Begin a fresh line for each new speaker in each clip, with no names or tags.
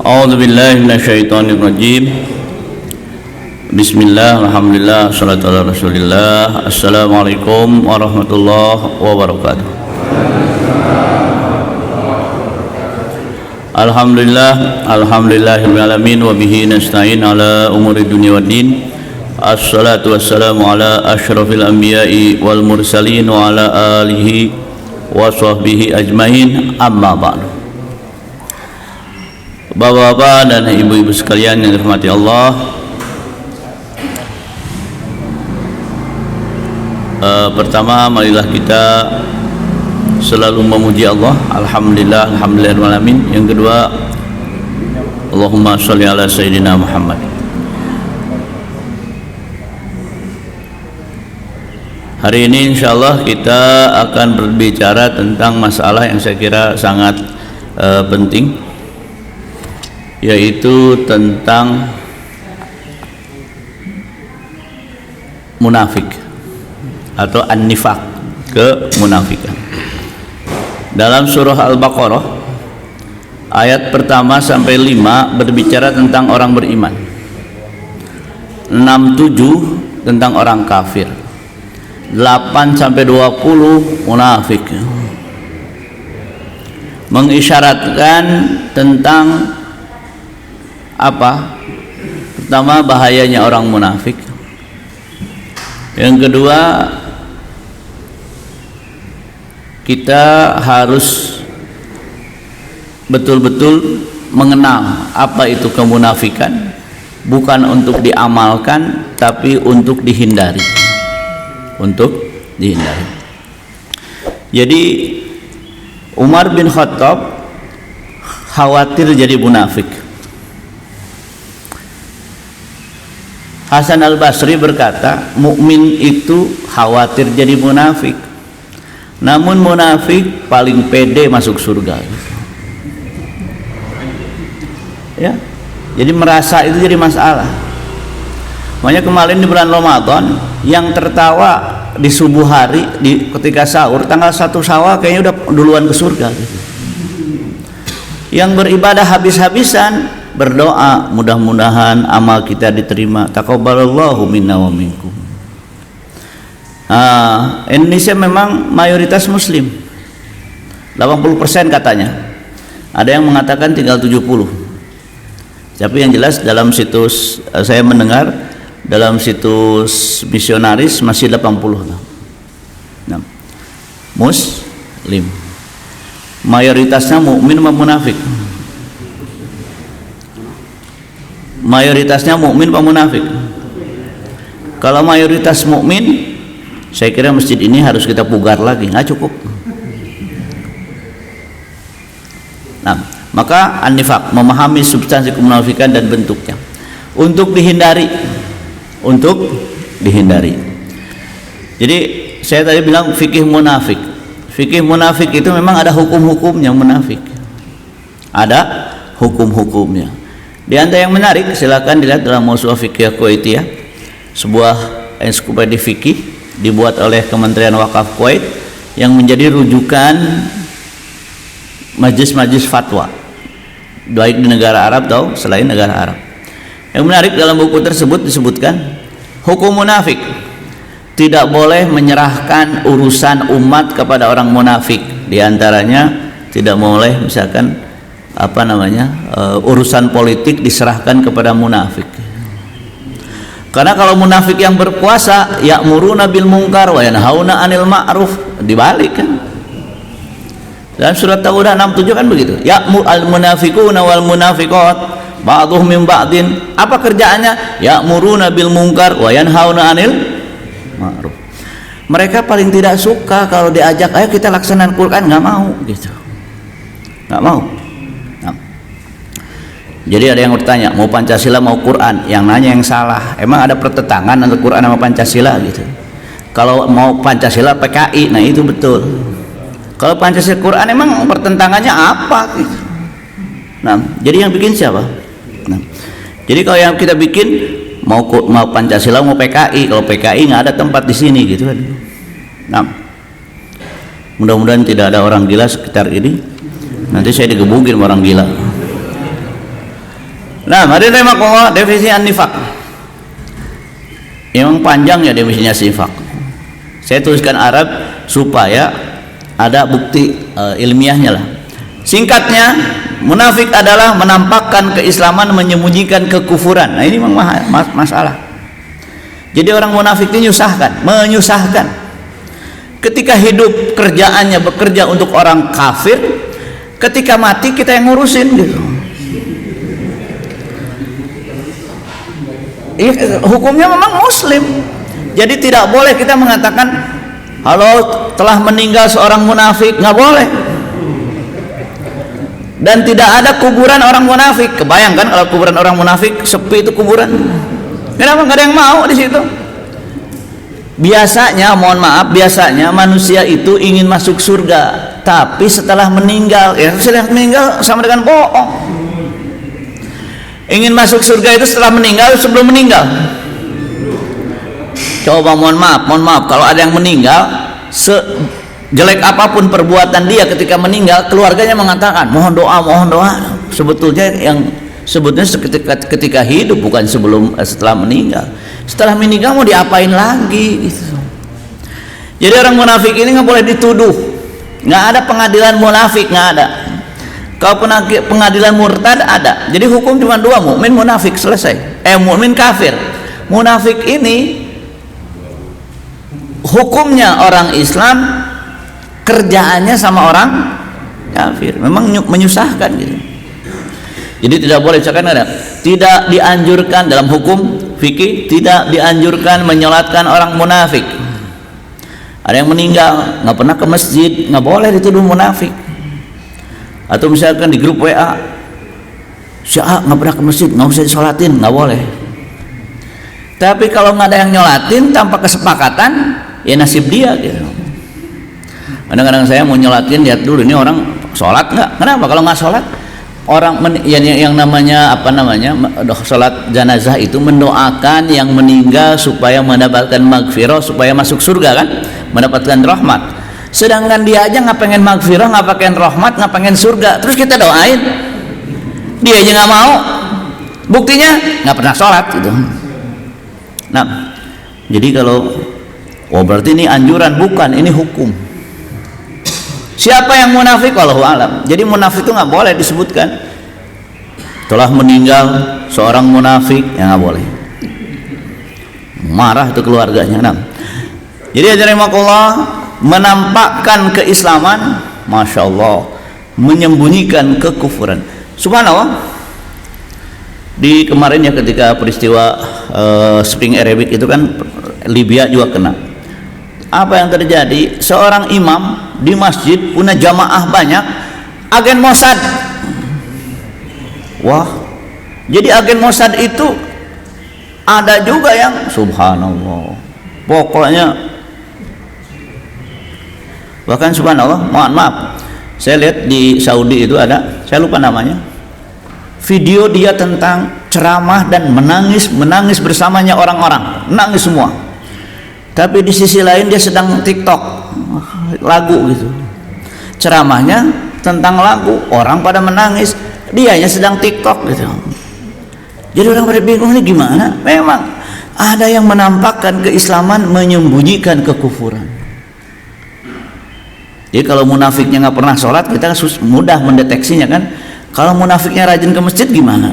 A'udzu billahi minasyaitonir rajim. Bismillah, alhamdulillah, salatu ala rasulillah. Assalamualaikum warahmatullahi wabarakatuh. Alhamdulillah, alhamdulillahil alamin wa bihi nasta'in ala umuri dunya waddin. Assalatu wassalamu ala asyrafil anbiya'i wal mursalin wa ala alihi wa sahbihi ajmain, amma ba'du. Bapak-bapak dan ibu-ibu sekalian yang dirahmati Allah, pertama marilah kita selalu memuji Allah, alhamdulillah, alhamdulillahirrahmanirrahim. Yang kedua, Allahumma sholli ala sayyidina Muhammad. Hari ini insyaallah kita akan berbicara tentang masalah yang saya kira sangat penting, yaitu tentang munafik atau an-nifaq, kemunafikan. Dalam surah Al-Baqarah ayat pertama sampai 5 berbicara tentang orang beriman, 6-7 tentang orang kafir, 8 sampai 20 munafik, mengisyaratkan tentang apa? Pertama, bahayanya orang munafik. Yang kedua, kita harus betul-betul mengenal apa itu kemunafikan, bukan untuk diamalkan tapi untuk dihindari. Untuk dihindari. Jadi Umar bin Khattab khawatir jadi munafik. Hasan al-Basri berkata, mukmin itu khawatir jadi munafik, namun munafik paling pede masuk surga. Ya, jadi merasa itu jadi masalah. Makanya kemarin di bulan Ramadan yang tertawa di subuh hari, ketika sahur tanggal 1 Syawal kayaknya udah duluan ke surga gitu. Yang beribadah habis-habisan berdoa, mudah-mudahan amal kita diterima, taqabbalallahu minna wa minkum. Indonesia memang mayoritas muslim, 80% katanya, ada yang mengatakan tinggal 70. Tapi yang jelas dalam situs saya mendengar, dalam situs misionaris masih 80. Nah, muslim mayoritasnya mukmin atau munafik? Mayoritasnya mukmin atau munafik? Kalau mayoritas mukmin, saya kira masjid ini harus kita pugar lagi, nggak cukup. Nah, maka an-nifaq, memahami substansi kemunafikan dan bentuknya, untuk dihindari, untuk dihindari. Jadi saya tadi bilang fikih munafik. Fikih munafik itu memang ada hukum-hukumnya. Munafik ada hukum-hukumnya. Di antara yang menarik, silakan dilihat dalam Mausu'ah Fiqhiyah Kuwaitiyah, sebuah ensiklopedia fikih dibuat oleh Kementerian Wakaf Kuwait yang menjadi rujukan majlis-majlis fatwa baik di negara Arab atau selain negara Arab. Yang menarik, dalam buku tersebut disebutkan hukum munafik, tidak boleh menyerahkan urusan umat kepada orang munafik. Di antaranya tidak boleh misalkan urusan politik diserahkan kepada munafik. Karena kalau munafik yang berkuasa, ya'muruna bil munkar wa yanhauna 'anil ma'ruf, dibalik kan. Dalam surat Taudah 67 kan begitu. Ya'mur al munafiquna wal munafiqat ba'dhum min ba'din. Apa kerjaannya? Ya'muruna bil munkar wa yanhauna 'anil ma'ruf. Mereka paling tidak suka kalau diajak, ayo kita laksanakan Quran, nggak mau gitu. Nggak mau. Jadi ada yang bertanya, mau Pancasila mau Quran, yang nanya yang salah. Emang ada pertentangan antara Quran sama Pancasila gitu? Kalau mau Pancasila PKI, nah itu betul. Kalau Pancasila Quran emang pertentangannya apa gitu? Nah, jadi yang bikin siapa? Nah, jadi kalau yang kita bikin mau Pancasila mau PKI, kalau PKI nggak ada tempat di sini gitu kan. Nah, mudah-mudahan tidak ada orang gila sekitar ini. Nanti saya digebukin orang gila. Nah, mari rahimakumullah, definisi an-nifaq. Emang panjang ya definisinya sifak. Saya tuliskan Arab supaya ada bukti ilmiahnya lah. Singkatnya, munafik adalah menampakkan keislaman, menyembunyikan kekufuran. Nah, ini memang masalah. Jadi orang munafik ini menyusahkan. Ketika hidup kerjaannya bekerja untuk orang kafir, ketika mati kita yang ngurusin gitu. Hukumnya memang muslim. Jadi tidak boleh kita mengatakan kalau telah meninggal seorang munafik, nggak boleh. Dan tidak ada kuburan orang munafik. Kebayangkan kalau kuburan orang munafik sepi itu kuburan. Kenapa nggak ada yang mau di situ? Biasanya, mohon maaf, biasanya manusia itu ingin masuk surga, tapi setelah meninggal, ya setelah meninggal sama dengan bohong. Ingin masuk surga itu setelah meninggal, sebelum meninggal. Coba mohon maaf, kalau ada yang meninggal, sejelek apapun perbuatan dia ketika meninggal, keluarganya mengatakan mohon doa. Sebetulnya ketika hidup, bukan setelah meninggal. Setelah meninggal mau diapain lagi gitu. Jadi orang munafik ini nggak boleh dituduh. Nggak ada pengadilan munafik, nggak ada. Kalau pengadilan murtad ada. Jadi hukum cuma dua, mukmin, munafik, selesai. Mukmin, kafir. Munafik ini hukumnya orang Islam, kerjaannya sama orang kafir. Memang menyusahkan gitu. Jadi tidak boleh, misalkan ada, tidak dianjurkan dalam hukum fikih, tidak dianjurkan menyolatkan orang munafik. Ada yang meninggal nggak pernah ke masjid, nggak boleh dituduh munafik. Atau misalkan di grup WA, si A nggak pernah ke masjid, nggak usah disolatin, nggak boleh. Tapi kalau nggak ada yang nyolatin tanpa kesepakatan, ya nasib dia gitu. Kadang-kadang saya mau nyolatin, lihat dulu ini orang sholat nggak. Kenapa? Kalau nggak sholat, orang yang namanya sholat jenazah itu mendoakan yang meninggal supaya mendapatkan maghfirah, supaya masuk surga kan, mendapatkan rahmat. Sedangkan dia aja nggak pengen maghfirah, nggak pengen rahmat, nggak pengen surga, terus kita doain, dia aja nggak mau. Buktinya nggak pernah sholat gitu. Nah, jadi kalau berarti ini anjuran, bukan, ini hukum. Siapa yang munafik? Wallahu alam. Jadi munafik itu nggak boleh disebutkan. Telah meninggal seorang munafik, ya nggak boleh. Marah itu keluarganya. Nah, jadi ajaranullah menampakkan keislaman, masya Allah, menyembunyikan kekufuran. Subhanallah. Di kemarin ya ketika peristiwa Spring Arabic itu kan Libya juga kena. Apa yang terjadi? Seorang imam di masjid punya jamaah banyak, agen Mossad. Wah, jadi agen Mossad itu ada juga yang subhanallah. Pokoknya bahkan subhanallah, mohon maaf, saya lihat di Saudi itu ada, saya lupa namanya, video dia tentang ceramah dan menangis bersamanya orang-orang, nangis semua. Tapi di sisi lain dia sedang TikTok lagu gitu, ceramahnya tentang lagu, orang pada menangis, dianya sedang TikTok gitu. Jadi orang pada bingung, ini gimana? Memang ada yang menampakkan keislaman, menyembunyikan kekufuran. Jadi kalau munafiknya nggak pernah sholat, kita mudah mendeteksinya kan. Kalau munafiknya rajin ke masjid gimana?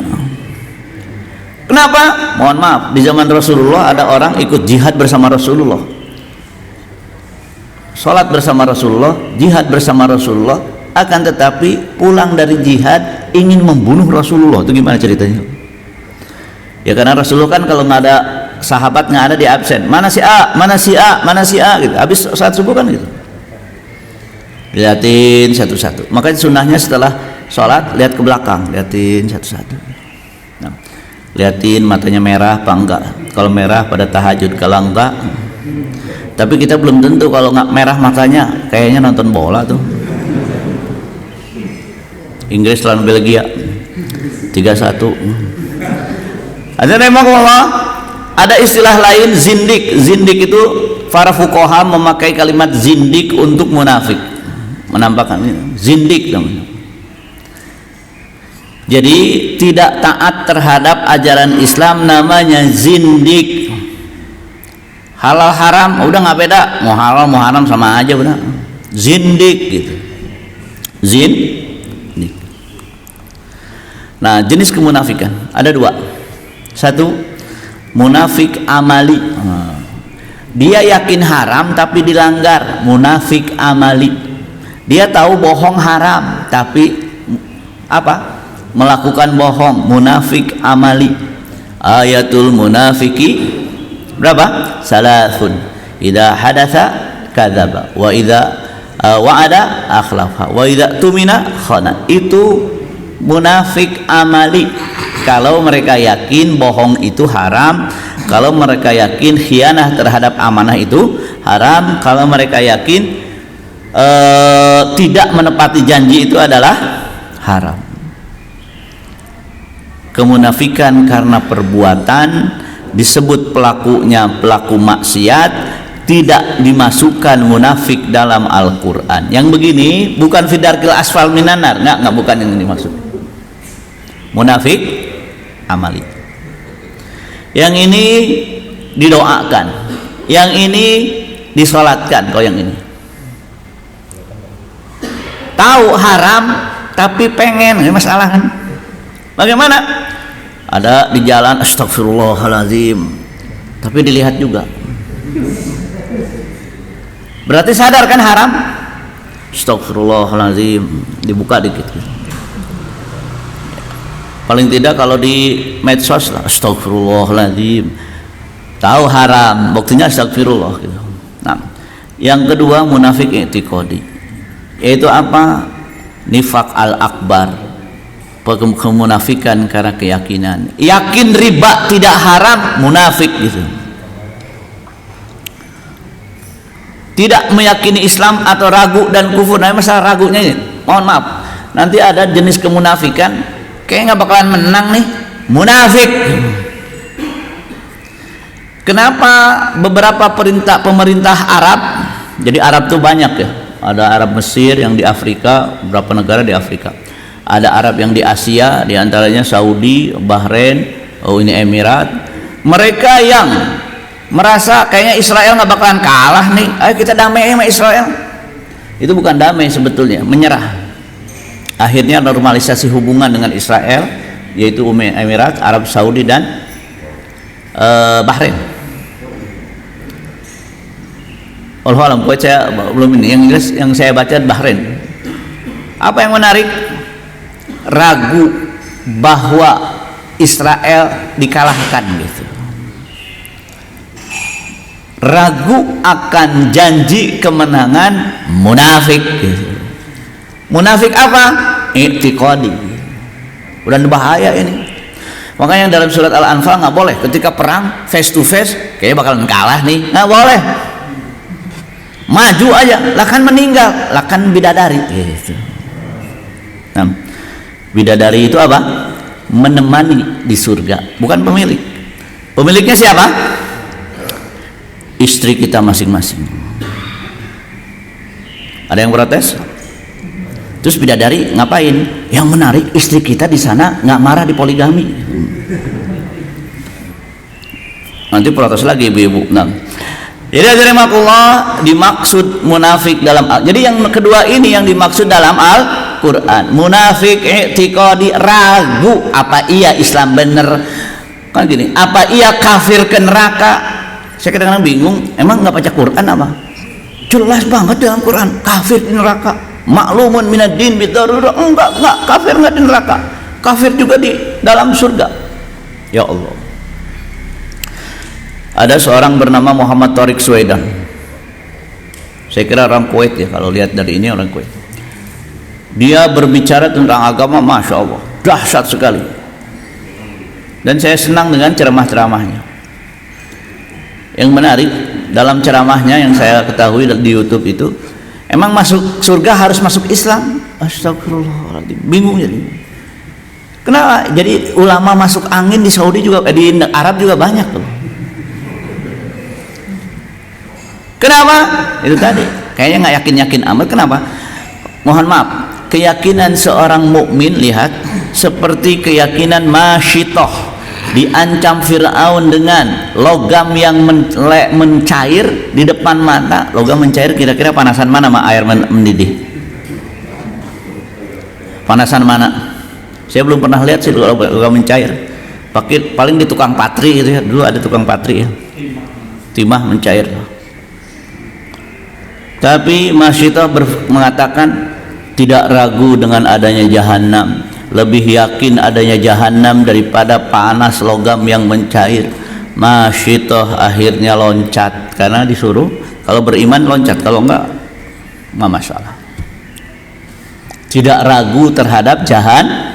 Kenapa? Mohon maaf, di zaman Rasulullah ada orang ikut jihad bersama Rasulullah, sholat bersama Rasulullah, jihad bersama Rasulullah, akan tetapi pulang dari jihad ingin membunuh Rasulullah. Itu gimana ceritanya? Ya karena Rasulullah kan kalau nggak ada sahabat, nggak ada, di absen. Mana si A, mana si A, mana si A gitu. Habis saat subuh kan gitu. Liatin satu-satu. Makanya sunnahnya setelah sholat lihat ke belakang, liatin satu-satu. Nah, liatin matanya merah apa enggak. Kalau merah pada tahajud, kalau enggak. Tapi kita belum tentu, kalau nggak merah matanya kayaknya nonton bola tuh. Inggris lawan Belgia 3-1. Ada istilah lain, zindik. Zindik itu para fuqaha memakai kalimat zindik untuk munafik, menampakkan zindik namanya. Jadi tidak taat terhadap ajaran Islam namanya zindik. Halal haram udah nggak beda, mau halal mau haram sama aja udah. Zindik gitu. Zindik. Nah, jenis kemunafikan ada dua. Satu, munafik amali. Dia yakin haram tapi dilanggar, munafik amali. Dia tahu bohong haram tapi apa? Melakukan bohong, munafik amali. Ayatul munafiki berapa? Salasun. Idza hadatsa kadzaba wa idza wa'ada akhlafa wa idza tumina khana. Itu munafik amali. Kalau mereka yakin bohong itu haram, kalau mereka yakin khianah terhadap amanah itu haram, kalau mereka yakin tidak menepati janji itu adalah haram. Kemunafikan karena perbuatan disebut pelakunya pelaku maksiat, tidak dimasukkan munafik dalam Al-Quran. Yang begini bukan fidarkil asfal minanar, enggak bukan yang dimaksud. Munafik amali. Yang ini didoakan, yang ini disolatkan. Kalau yang ini tahu haram tapi pengen, ini masalah kan? Bagaimana? Ada di jalan, astagfirullahaladzim, tapi dilihat juga. Berarti sadar kan haram? Astagfirullahaladzim, dibuka dikit. Paling tidak kalau di medsos lah, astagfirullahaladzim, tahu haram, buktinya astagfirullah gitu. Nah, yang kedua munafik i'tiqadi, yaitu apa? Nifaq al-akbar, kemunafikan karena keyakinan. Yakin riba tidak haram, munafik gitu. Tidak meyakini Islam atau ragu dan kufur. Nah, masalah ragunya ini, mohon maaf, nanti ada jenis kemunafikan kayak nggak bakalan menang nih, munafik. Kenapa beberapa pemerintah Arab, jadi Arab tuh banyak ya, ada Arab Mesir yang di Afrika, beberapa negara di Afrika, ada Arab yang di Asia, diantaranya Saudi, Bahrain, Uni Emirat. Mereka yang merasa kayaknya Israel nggak bakalan kalah nih, ayo kita damai sama Israel. Itu bukan damai sebetulnya, menyerah. Akhirnya normalisasi hubungan dengan Israel, yaitu Uni Emirat, Arab Saudi dan Bahrain. Allah alam, saya belum ini, yang saya baca Bahrain. Apa yang menarik? Ragu bahwa Israel dikalahkan gitu. Ragu akan janji kemenangan, munafik gitu. Munafik apa? I'tiqadi. Udah bahaya ini. Makanya dalam surat Al-Anfal nggak boleh ketika perang face to face, kayaknya bakalan kalah nih, nggak boleh. Maju aja, lah kan meninggal, lah kan bidadari gitu. Nah, bidadari itu apa? Menemani di surga, bukan pemilik. Pemiliknya siapa? Istri kita masing-masing. Ada yang protes? Terus bidadari ngapain? Yang menarik istri kita di sana nggak marah di poligami. Nanti protes lagi ibu-ibu. Nah, jadi azrimakullah, dimaksud munafik dalam jadi yang kedua ini yang dimaksud dalam Al-Quran, munafik i'tiqadi, ragu apa iya Islam bener kan gini, apa iya kafir ke neraka. Saya kadang-kadang bingung, emang nggak baca Quran apa? Jelas banget dalam Quran, kafir di neraka, maklumun minad din bidarurah. Enggak, kafir nggak di neraka, kafir juga di dalam surga. Ya Allah. Ada seorang bernama Muhammad Tariq Suwaidan. Saya kira orang Kuwait ya, kalau lihat dari ini orang Kuwait. Dia berbicara tentang agama, masya Allah, dahsyat sekali. Dan saya senang dengan ceramah-ceramahnya. Yang menarik dalam ceramahnya yang saya ketahui di YouTube itu, emang masuk surga harus masuk Islam. Astagfirullahaladzim, bingung jadi. Kenapa? Jadi ulama masuk angin di Saudi juga, di Arab juga banyak tuh. Kenapa? Itu tadi kayaknya nggak yakin amat. Kenapa? Mohon maaf, keyakinan seorang mukmin, lihat, seperti keyakinan Masyitoh, diancam Fir'aun dengan logam yang mencair di depan mata. Logam mencair kira-kira panasan mana air mendidih? Panasan mana? Saya belum pernah lihat sih logam mencair. Paling di tukang patri gitu ya. Dulu ada tukang patri ya. Timah mencair. Tapi Masyitoh mengatakan tidak ragu dengan adanya jahanam, lebih yakin adanya jahanam daripada panas logam yang mencair. Masyitoh akhirnya loncat, karena disuruh kalau beriman loncat, kalau enggak nggak masalah. Tidak ragu terhadap jahanam.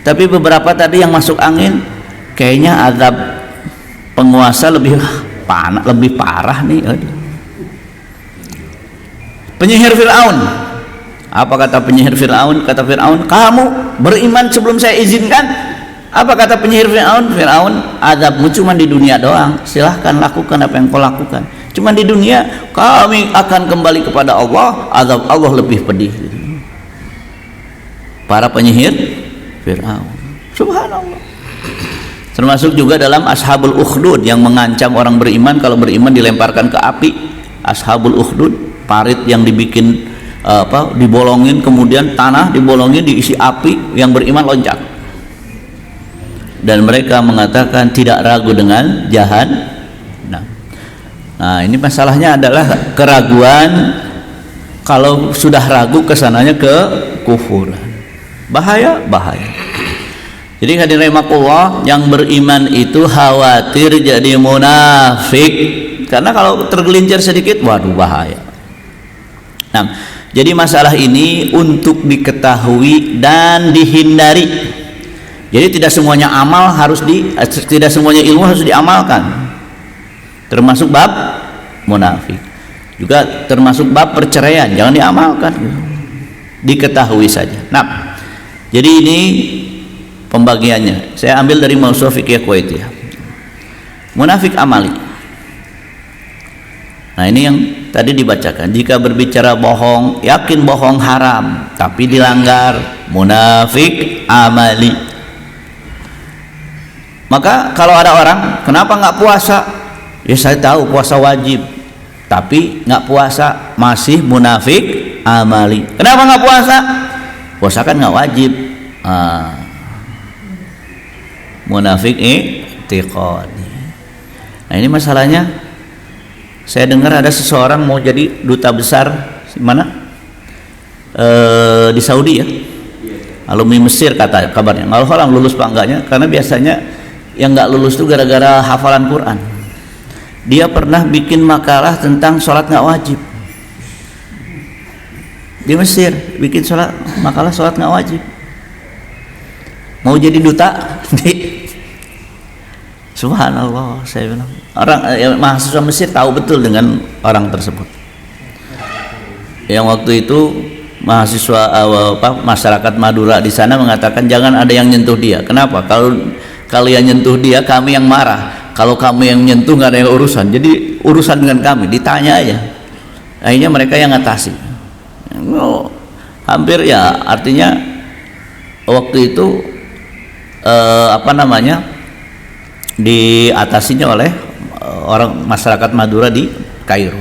Tapi beberapa tadi yang masuk angin, kayaknya azab penguasa lebih parah nih. Penyihir Fir'aun, apa kata penyihir Fir'aun? Kata Fir'aun, kamu beriman sebelum saya izinkan. Apa kata penyihir Fir'aun? Fir'aun, azabmu cuma di dunia doang, silahkan lakukan apa yang kau lakukan, cuma di dunia. Kami akan kembali kepada Allah, azab Allah lebih pedih. Para penyihir Fir'aun, subhanallah. Termasuk juga dalam Ashabul Ukhdud yang mengancam orang beriman, kalau beriman dilemparkan ke api. Ashabul Ukhdud, parit yang dibikin dibolongin, kemudian tanah dibolongin, diisi api, yang beriman loncat. Dan mereka mengatakan tidak ragu dengan jahanam. Nah, ini masalahnya adalah keraguan. Kalau sudah ragu kesananya ke kufuran, bahaya. Jadi hadirin rahimakumullah, yang beriman itu khawatir jadi munafik, karena kalau tergelincir sedikit, waduh bahaya. Nah, jadi masalah ini untuk diketahui dan dihindari. Jadi tidak semuanya amal tidak semuanya ilmu harus diamalkan. Termasuk bab munafik. Juga termasuk bab perceraian, jangan diamalkan. Diketahui saja. Nah, jadi ini pembagiannya. Saya ambil dari Mausu'ah Fiqhiyah Kuwaitiyah. Munafik amali. Nah, ini yang tadi dibacakan. Jika berbicara bohong, yakin bohong haram, tapi dilanggar, munafik amali. Maka kalau ada orang, kenapa nggak puasa? Ya saya tahu puasa wajib, tapi nggak puasa, masih munafik amali. Kenapa nggak puasa? Puasa kan nggak wajib. Munafik i'tiqadi. Nah, ini masalahnya. Saya dengar ada seseorang mau jadi duta besar mana? Di Saudi ya. Alumni Mesir kabarnya. Nggak tahu lulus apa enggaknya, karena biasanya yang nggak lulus itu gara-gara hafalan Quran. Dia pernah bikin makalah tentang sholat nggak wajib. Di Mesir bikin makalah sholat nggak wajib. Mau jadi duta Subhanallah, saya bilang. Mahasiswa Mesir tahu betul dengan orang tersebut. Yang waktu itu mahasiswa masyarakat Madura di sana mengatakan jangan ada yang nyentuh dia. Kenapa? Kalau kalian nyentuh dia, kami yang marah. Kalau kamu yang nyentuh, nggak ada yang urusan. Jadi urusan dengan kami, ditanya aja. Akhirnya mereka yang ngatasi. Hampir ya, artinya waktu itu diatasinya oleh orang masyarakat Madura di Kairo.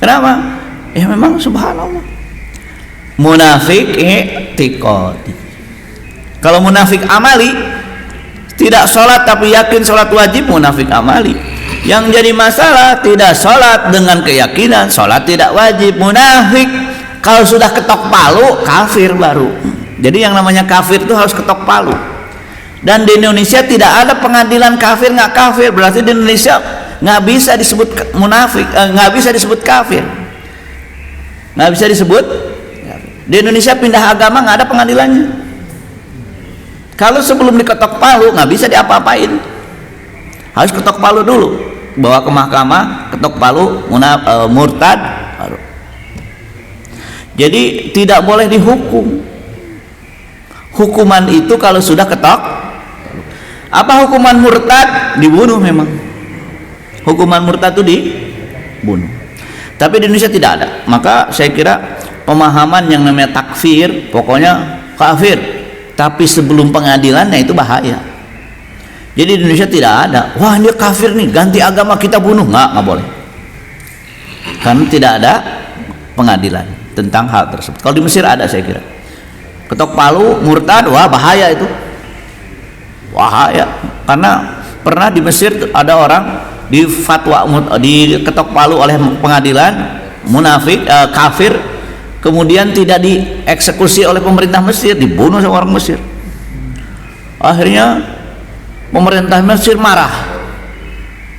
Kenapa? Ya memang subhanallah. Munafik i'tiqadi. Kalau munafik amali, tidak sholat tapi yakin sholat wajib, munafik amali. Yang jadi masalah tidak sholat dengan keyakinan sholat tidak wajib, munafik. Kalau sudah ketok palu, kafir baru. Jadi yang namanya kafir itu harus ketok palu. Dan di Indonesia tidak ada pengadilan kafir nggak kafir, berarti di Indonesia nggak bisa disebut munafik, nggak bisa disebut kafir, nggak bisa disebut. Di Indonesia pindah agama nggak ada pengadilannya. Kalau sebelum diketok palu nggak bisa diapa-apain, harus ketok palu dulu, bawa ke mahkamah, ketok palu, murtad. Jadi tidak boleh dihukum. Hukuman itu kalau sudah ketok. Apa hukuman murtad? Dibunuh memang. Hukuman murtad itu dibunuh. Tapi di Indonesia tidak ada. Maka saya kira pemahaman yang namanya takfir, pokoknya kafir, tapi sebelum pengadilannya itu bahaya. Jadi di Indonesia tidak ada, wah dia kafir nih, ganti agama kita bunuh, nggak boleh, karena tidak ada pengadilan tentang hal tersebut. Kalau di Mesir ada, saya kira ketok palu murtad, wah bahaya itu, bahaya. Karena pernah di Mesir ada orang di fatwa, di ketok palu oleh pengadilan, munafik, kafir, kemudian tidak dieksekusi oleh pemerintah Mesir, dibunuh sama orang Mesir. Akhirnya pemerintah Mesir marah,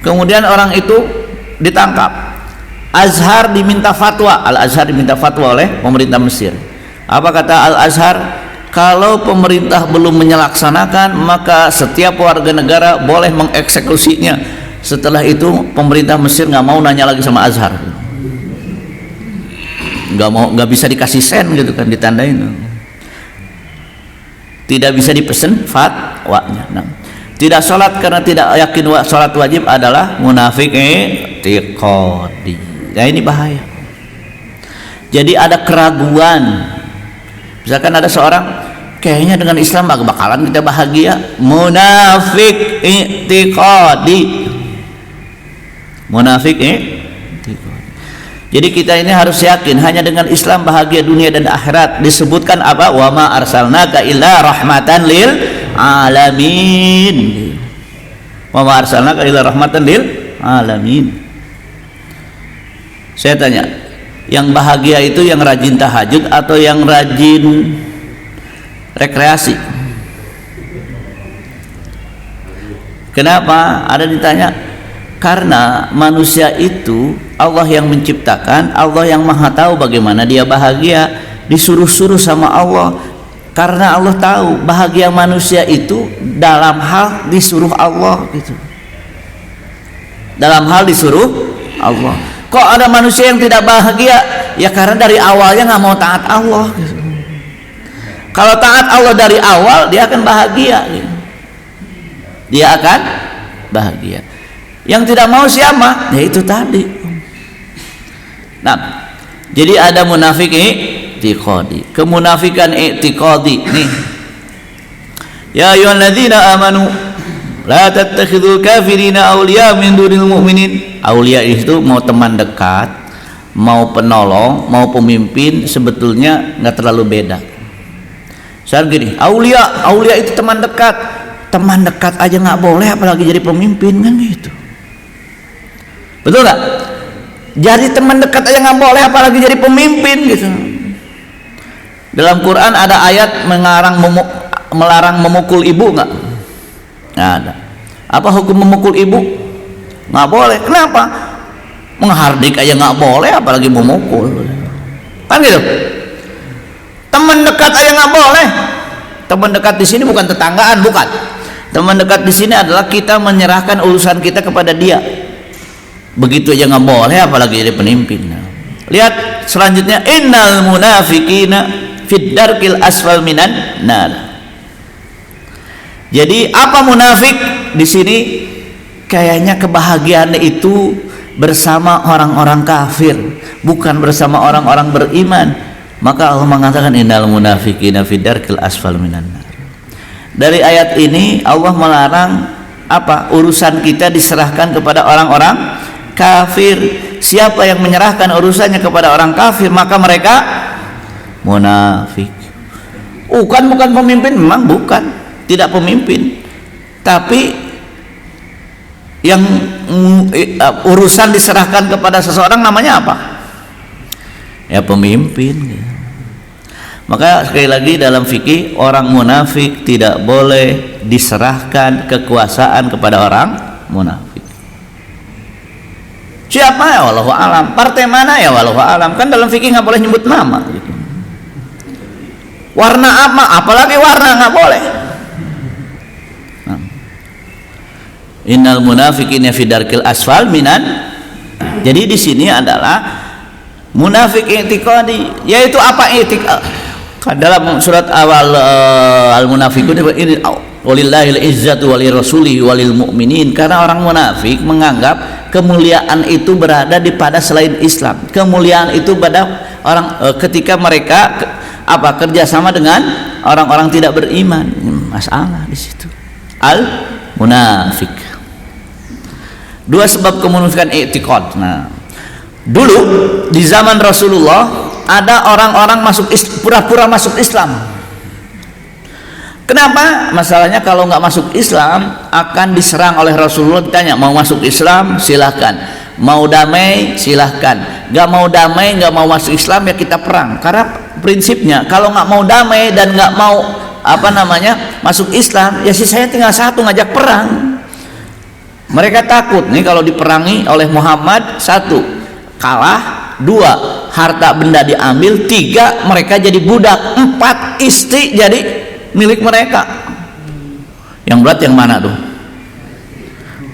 kemudian orang itu ditangkap. Azhar diminta fatwa, Al-Azhar diminta fatwa oleh pemerintah Mesir. Apa kata Al-Azhar? Kalau pemerintah belum menyelaksanakan, maka setiap warga negara boleh mengeksekusinya. Setelah itu pemerintah Mesir nggak mau nanya lagi sama Azhar, nggak bisa dikasih sen gitu kan, ditandain, tidak bisa dipesen fatwanya. Nah, tidak sholat karena tidak yakin sholat wajib adalah munafik i'tiqadi. Ya ini bahaya. Jadi ada keraguan. Misalkan ada seorang, kayaknya dengan Islam bakalan kita bahagia, munafik i'tiqadi. Munafik i'tiqadi. Jadi kita ini harus yakin hanya dengan Islam bahagia dunia dan akhirat. Disebutkan apa? Wa ma arsalnaka illa rahmatan lil alamin. Wa ma arsalnaka illa rahmatan lil alamin. Saya tanya, yang bahagia itu yang rajin tahajud atau yang rajin rekreasi? Kenapa? Ada ditanya, karena manusia itu Allah yang menciptakan, Allah yang maha tahu bagaimana dia bahagia, disuruh-suruh sama Allah. Karena Allah tahu bahagia manusia itu dalam hal disuruh Allah gitu. Dalam hal disuruh Allah. Kok ada manusia yang tidak bahagia? Ya karena dari awalnya nggak mau taat Allah gitu. Kalau taat Allah dari awal, dia akan bahagia gitu. Dia akan bahagia. Yang tidak mau siapa? Ya itu tadi. Nah, jadi ada munafik i'tiqadi. Kemunafikan i'tiqadi nih. Ya ayyuhalladzina amanu la tattakhidul kafirina awliya min dunil mu'minin. Aulia itu mau teman dekat, mau penolong, mau pemimpin, sebetulnya nggak terlalu beda. Saya gini, aulia itu teman dekat aja nggak boleh, apalagi jadi pemimpin kan gitu. Betul nggak? Jadi teman dekat aja nggak boleh, apalagi jadi pemimpin gitu. Dalam Quran ada ayat melarang memukul ibu nggak? Nggak ada. Apa hukum memukul ibu? Nggak boleh. Kenapa? Menghardik aja nggak boleh, apalagi memukul. Kan gitu. Teman dekat aja nggak boleh. Teman dekat di sini bukan tetanggaan, bukan. Teman dekat di sini adalah kita menyerahkan urusan kita kepada dia. Begitu aja nggak boleh, apalagi jadi pemimpin. Lihat selanjutnya, innal munafiqina fid darkil asfal minan nar. Jadi apa munafik di sini? Kayaknya kebahagiaan itu bersama orang-orang kafir, bukan bersama orang-orang beriman. Maka Allah mengatakan innal munafiqina fid darkil asfal minan nar. Dari ayat ini Allah melarang apa? Urusan kita diserahkan kepada orang-orang kafir. Siapa yang menyerahkan urusannya kepada orang kafir, maka mereka munafik. Bukan pemimpin, memang bukan, tidak pemimpin, tapi yang urusan diserahkan kepada seseorang namanya apa? Ya pemimpin. Maka sekali lagi dalam fikih, orang munafik tidak boleh diserahkan kekuasaan kepada orang munafik. Siapa? Ya wallahu alam. Partai mana? Ya wallahu alam. Kan dalam fikih nggak boleh nyebut nama gitu. Warna apa? Apalagi warna nggak boleh. Innal munafiqina fi darkil asfal minan. Jadi di sini adalah munafik i'tiqadi, yaitu apa Kan dalam surat awal Al-Munafiqun ini walillahil izzatu walil rasulihi walil mu'minin, karena orang munafik menganggap kemuliaan itu berada di pada selain Islam. Kemuliaan itu pada orang ketika mereka kerjasama dengan orang-orang tidak beriman. Masalah di situ. Al-munafik. Dua sebab kemunafikan i'tiqad. Nah, dulu di zaman Rasulullah ada orang-orang pura-pura masuk Islam. Kenapa? Masalahnya kalau nggak masuk Islam akan diserang oleh Rasulullah. Ditanya, mau masuk Islam silahkan, mau damai silahkan, nggak mau damai, nggak mau masuk Islam ya kita perang. Karena prinsipnya kalau nggak mau damai dan nggak mau masuk Islam, ya saya tinggal satu, ngajak perang. Mereka takut nih kalau diperangi oleh Muhammad, satu kalah, dua harta benda diambil, tiga mereka jadi budak, empat istri jadi milik mereka. Yang berat yang mana tuh?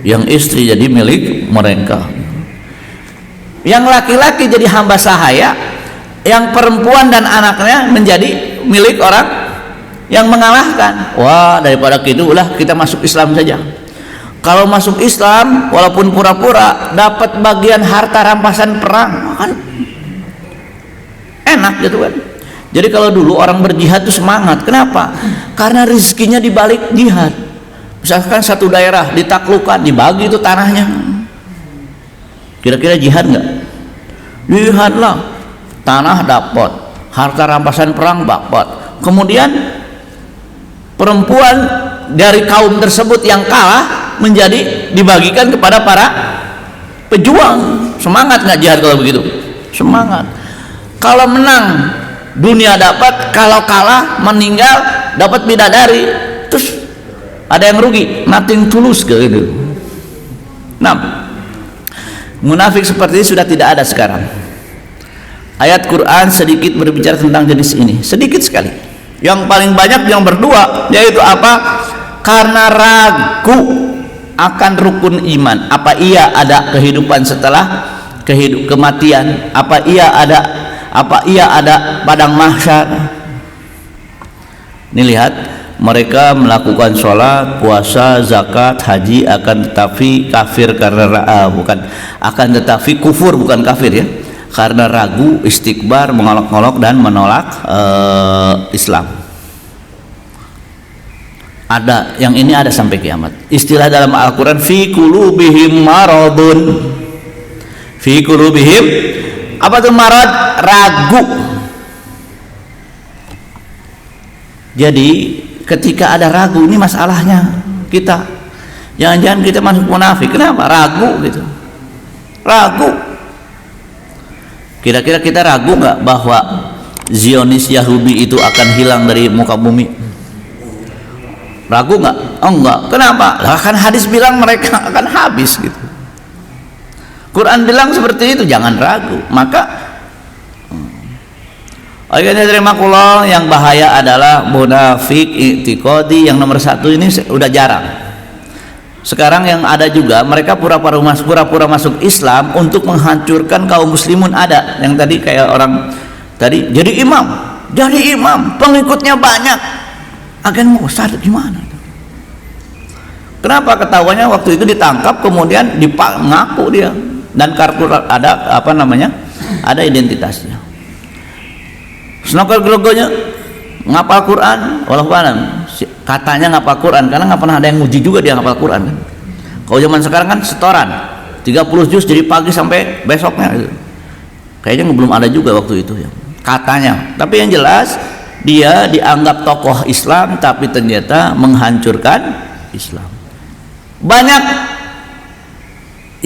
Yang istri jadi milik mereka, yang laki-laki jadi hamba sahaya, yang perempuan dan anaknya menjadi milik orang yang mengalahkan. Wah, daripada gitu ulah kita masuk Islam saja. Kalau masuk Islam walaupun pura-pura dapat bagian harta rampasan perang, kan enak gitu kan. Jadi kalau dulu orang berjihad itu semangat. Kenapa? Karena rezekinya dibalik jihad. Misalkan satu daerah ditaklukkan, dibagi itu tanahnya. Kira-kira jihad nggak? Jihad lah. Tanah dapat, harta rampasan perang dapat. Kemudian perempuan dari kaum tersebut yang kalah menjadi dibagikan kepada para pejuang. Semangat nggak jihad kalau begitu? Semangat. Kalau menang dunia dapat, kalau kalah meninggal dapat bidadari. Terus ada yang rugi, nothing tulus gitu. Nah, munafik seperti ini sudah tidak ada sekarang. Ayat Quran sedikit berbicara tentang jenis ini, sedikit sekali. Yang paling banyak yang berdua, yaitu apa? Karena ragu akan rukun iman. Apa iya ada kehidupan setelah kematian? Apa iya ada padang mahsyar? Ini lihat, mereka melakukan sholat, puasa, zakat, haji, akan tetapi kafir karena akan tetapi kufur, bukan kafir ya, karena ragu, istikbar, mengolok-olok dan menolak Islam. Ada yang ini ada sampai kiamat. Istilah dalam Al-Quran, fi qulubihim maradun. Fi qulubihim, apa tuh marad? Ragu. Jadi ketika ada ragu, ini masalahnya kita. Jangan-jangan kita masuk munafik. Kenapa? Ragu gitu. Ragu. Kira-kira kita ragu nggak bahwa Zionis Yahudi itu akan hilang dari muka bumi? Ragu nggak? Oh enggak. Kenapa? Kan hadis bilang mereka akan habis gitu. Quran bilang seperti itu, jangan ragu. Maka oleh terimakullah, yang bahaya adalah munafik i'tiqadi. Yang nomor satu ini udah jarang. Sekarang yang ada juga mereka pura-pura masuk Islam untuk menghancurkan kaum muslimun. Ada yang tadi kayak orang tadi jadi imam, pengikutnya banyak. Agen mau sadar gimana? Kenapa? Ketahuannya waktu itu ditangkap, kemudian ngaku dia, dan kartu ada ada identitasnya. Snokal grogonya ngapal Quran, walaupun katanya ngapal Quran, karena nggak pernah ada yang nguji juga dia ngapal Quran kan. Kalau zaman sekarang kan setoran 30 juz dari pagi sampai besoknya gitu. Kayaknya belum ada juga waktu itu ya, katanya. Tapi yang jelas dia dianggap tokoh Islam, tapi ternyata menghancurkan Islam. Banyak,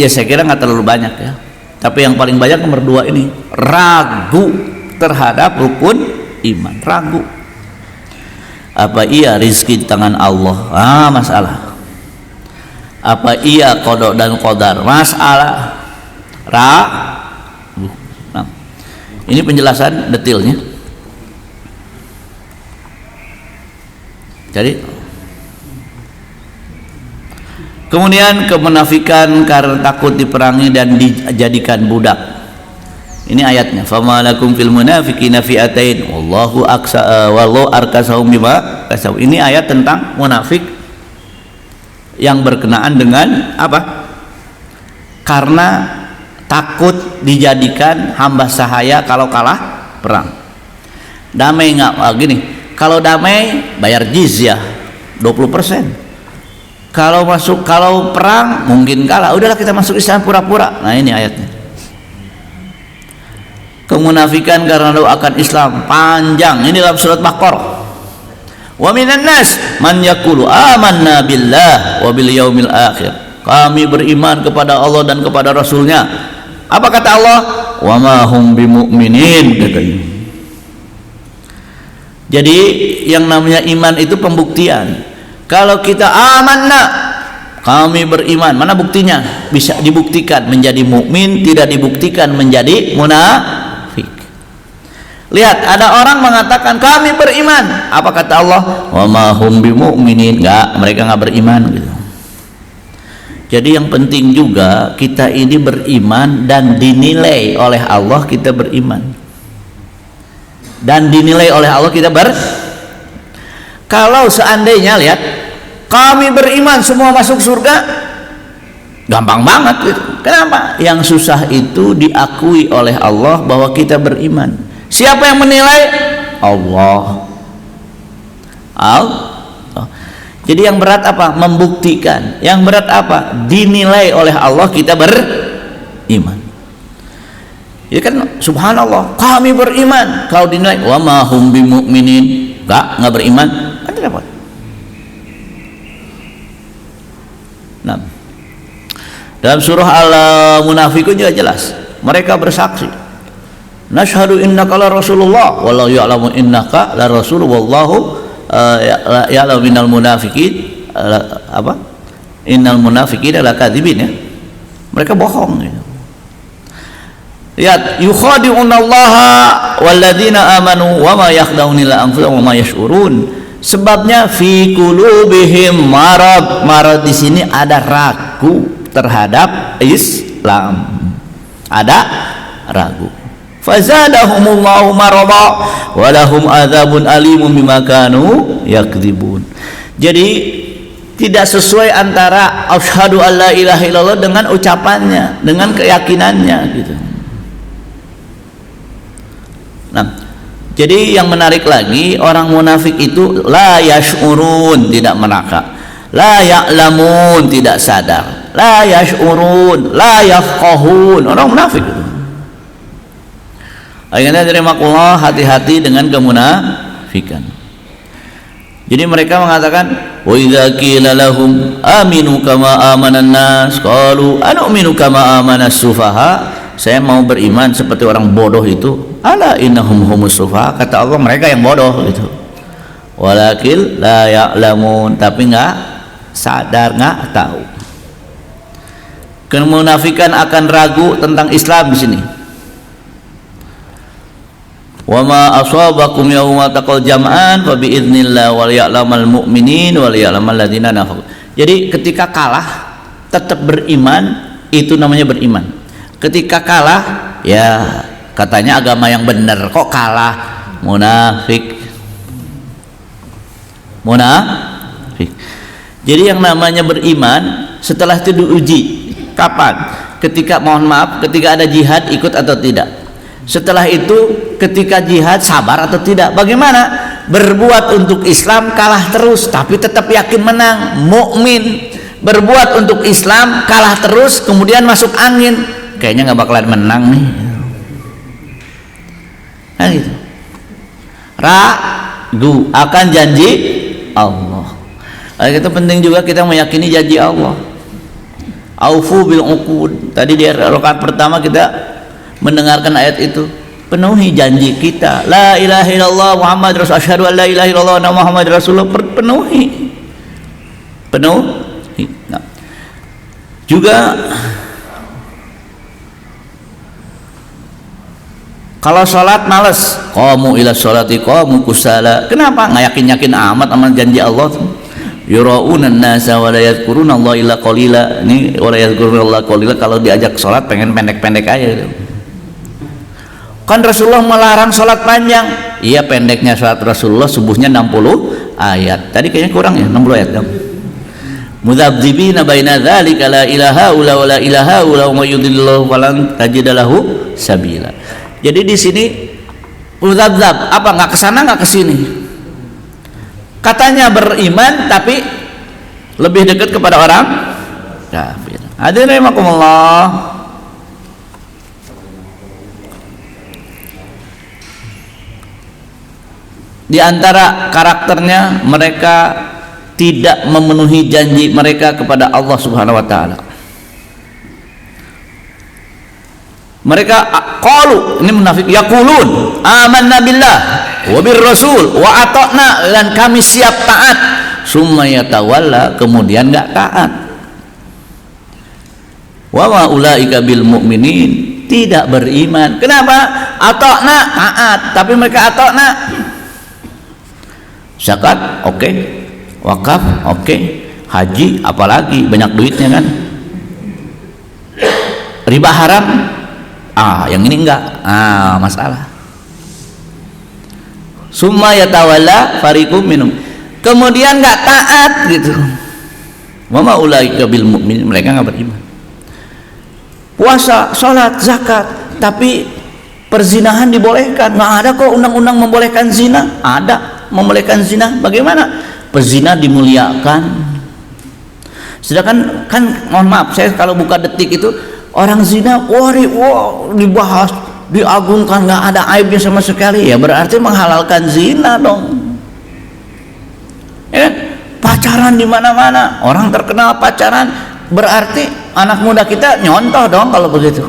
ya saya kira nggak terlalu banyak ya. Tapi yang paling banyak nomor dua ini, ragu terhadap rukun iman. Ragu. Apa iya rizki di tangan Allah? Masalah. Apa iya qada dan qadar? Masalah. Ragu. Nah, ini penjelasan detailnya. Jadi kemudian kemunafikan karena takut diperangi dan dijadikan budak. Ini ayatnya. Famalakum fil munafiqina fi'atain wallahu arkasahum bima kasabu. Ini ayat tentang munafik yang berkenaan dengan apa? Karena takut dijadikan hamba sahaya kalau kalah perang. Damai nggak? Gini, kalau damai bayar jizyah 20%. Kalau perang mungkin kalah, udahlah kita masuk Islam pura-pura. Nah ini ayatnya. Kemunafikan karena doakan Islam panjang. Ini dalam surat Baqarah. Wa minan nas man yaqulu amanna billah wa bil yaumil akhir. Kami beriman kepada Allah dan kepada Rasulnya. Apa kata Allah? Wa ma hum bimu'minin, katanya. Jadi yang namanya iman itu pembuktian. Kalau kita amanna, kami beriman, mana buktinya? Bisa dibuktikan menjadi mukmin, tidak dibuktikan menjadi munafik. Lihat, ada orang mengatakan kami beriman. Apa kata Allah? Wa ma hum bimu'minin. Enggak, mereka enggak beriman gitu. Jadi yang penting juga kita ini beriman dan dinilai oleh Allah kita beriman. Dan dinilai oleh Allah kita Kalau seandainya lihat kami beriman semua masuk surga, gampang banget gitu. Kenapa? Yang susah itu diakui oleh Allah bahwa kita beriman. Siapa yang menilai? Allah. Jadi yang berat apa? Membuktikan. Yang berat apa? Dinilai oleh Allah kita beriman. Jadi kan subhanallah, kami beriman. Kalau dinilai wa ma hum bimu'minin, enggak beriman, kan tidak dapat. Nah, dalam surah Al-Munafiqun juga jelas, mereka bersaksi, nashhadu innaka la rasulullah wallahu ya'lamu innaka la rasul wallahu ya'lamu innal munafiqin innal munafiqina lakadzibin, ya. Mereka bohong gitu. Lihat, yukhadi'unallaha walladzina amanu wa ma yakhda'una illa anfusahum wa ma yash'urun. Sebabnya fi qulubihim marad. Marad di sini ada ragu terhadap Islam. Ada ragu. Fazadahumullahu marada wa lahum adzabun alimun bima kanu yakdzibun. Jadi tidak sesuai antara asyhadu alla ilaha illallah dengan ucapannya, dengan keyakinannya gitu. Nah, jadi yang menarik lagi, orang munafik itu la yash'urun, tidak meraka, la ya'lamun, tidak sadar, la yash'urun, la yafqahun. Orang munafik itu. Akhirnya terimakullah, hati-hati dengan kemunafikan. Jadi mereka mengatakan, wa idza qila lahum aminu kama amanan nas qalu anu'minu kama amanas sufaha. Saya mau beriman seperti orang bodoh itu. Ala innahum humus sufaha, kata Allah mereka yang bodoh gitu. Walakil la ya'lamun, tapi enggak sadar, enggak tahu. Kemunafikan akan ragu tentang Islam di sini. Wa ma asabakum yauma taqal jam'an fa bi idznillah wal ya'lamal mu'minin wal ya'lamal ladzina nafaqu. Jadi ketika kalah tetap beriman, itu namanya beriman. Ketika kalah, ya katanya agama yang benar, kok kalah? Munafik. Jadi yang namanya beriman setelah itu diuji. Kapan? Ketika, mohon maaf, ketika ada jihad ikut atau tidak. Setelah itu ketika jihad sabar atau tidak. Bagaimana? Berbuat untuk Islam kalah terus tapi tetap yakin menang, mukmin. Berbuat untuk Islam kalah terus kemudian masuk angin, kayaknya nggak bakalan menang nih. Nah gitu. Ragu akan janji Allah. Itu penting juga kita meyakini janji Allah. Aufu bil uqud. Tadi di rakaat pertama kita mendengarkan ayat itu. Penuhi janji kita. La ilaha illallah Muhammad Rasul. Asyhadu an la ilaha illallah Muhammad Rasulullah. Penuhi. Nah. Juga kalau sholat males, qamu ila sholati qamu kusala. Kenapa? Nggak yakin amat sama janji Allah. Yura'unan nasa wa la yadhkuruna Allah illa qalila. Ini wa la yadhkuruna Allah qalila, kalau diajak sholat pengen pendek-pendek aja gitu. Kan Rasulullah melarang sholat panjang. Iya, pendeknya sholat Rasulullah subuhnya 60 ayat. Tadi kayaknya kurang ya, 60 ayat dong. Mudzabdzibina baina dzalika la ilaha illa wa la ilaha illa wa yudhillahu falan tajidalahu sabila. Jadi di sini mudzabdzab, apa enggak ke sana enggak ke sini. Katanya beriman tapi lebih dekat kepada orang kafir. Hadirin rahimakumullah. Di antara karakternya, mereka tidak memenuhi janji mereka kepada Allah Subhanahu wa taala. Mereka qalu, ini munafik, yaqulun amanna billah wa bir rasul wa ata'na, dan kami siap taat, summa yatawalla, kemudian enggak taat. Wa ma ulaika bil mu'minin, tidak beriman. Kenapa? Ata'na, taat, tapi mereka ata'na. Zakat oke, wakaf oke, haji apalagi, banyak duitnya kan. Riba haram, yang ini enggak, masalah. Summa yatawalla fariqum minhum, kemudian enggak taat gitu. Wa ma ulaika bil mu'minin, mereka enggak beriman. Puasa, salat, zakat, tapi perzinahan dibolehkan. Enggak ada kok undang-undang membolehkan zina. Ada membolehkan zina. Bagaimana? Pezina dimuliakan. Sedangkan kan, mohon maaf, saya kalau buka Detik itu orang zina, wah dibahas, diagungkan, nggak ada aibnya sama sekali. Ya berarti menghalalkan zina dong. Ya, pacaran di mana-mana, orang terkenal pacaran, berarti anak muda kita nyontoh dong kalau begitu.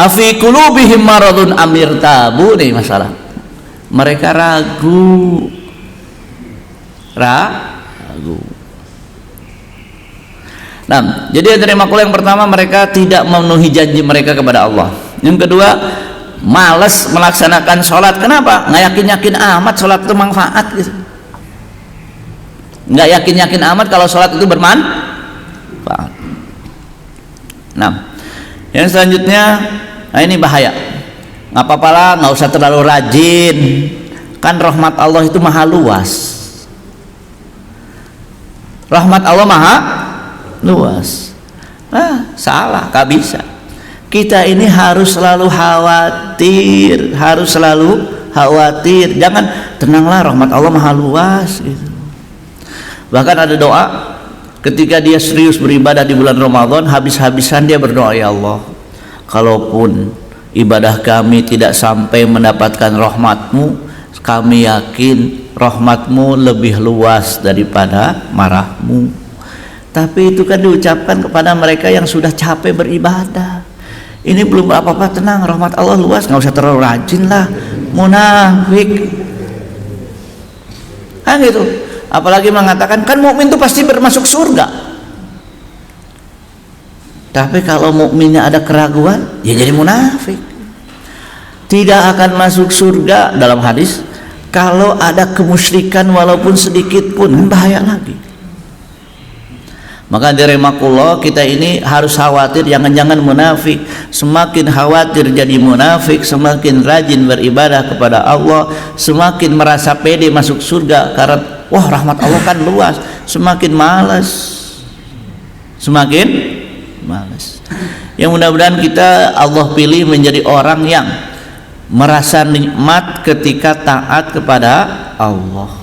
Afi qulubihim maradun amir tabu, nih masalah. Mereka ragu. Nah, jadi dari makhluk yang pertama, mereka tidak memenuhi janji mereka kepada Allah. Yang kedua, malas melaksanakan sholat. Kenapa? Nggak yakin amat sholat itu manfaat gitu. Nggak yakin amat kalau sholat itu bermanfaat. Nah, yang selanjutnya, nah ini bahaya. Nggak apa-apa lah, nggak usah terlalu rajin, kan rahmat Allah itu maha luas. Rahmat Allah maha luas. Salah, nggak bisa. Kita ini harus selalu khawatir, jangan tenanglah, rahmat Allah maha luas gitu. Bahkan ada doa ketika dia serius beribadah di bulan Ramadan, habis-habisan dia berdoa, ya Allah, kalaupun ibadah kami tidak sampai mendapatkan rahmat-Mu, kami yakin rahmat-Mu lebih luas daripada marah-Mu. Tapi itu kan diucapkan kepada mereka yang sudah capek beribadah. Ini belum apa-apa, tenang, rahmat Allah luas, nggak usah terlalu rajin lah, munafik kan gitu. Apalagi mengatakan kan mukmin itu pasti bermasuk surga. Tapi kalau mukminnya ada keraguan, ya jadi munafik. Tidak akan masuk surga dalam hadis kalau ada kemusyrikan walaupun sedikit pun, bahaya lagi. Maka dari makullah, kita ini harus khawatir, jangan-jangan munafik. Semakin khawatir jadi munafik, semakin rajin beribadah kepada Allah, semakin merasa pede masuk surga karena wah rahmat Allah kan luas, semakin malas. Ya mudah-mudahan kita Allah pilih menjadi orang yang merasa nikmat ketika taat kepada Allah.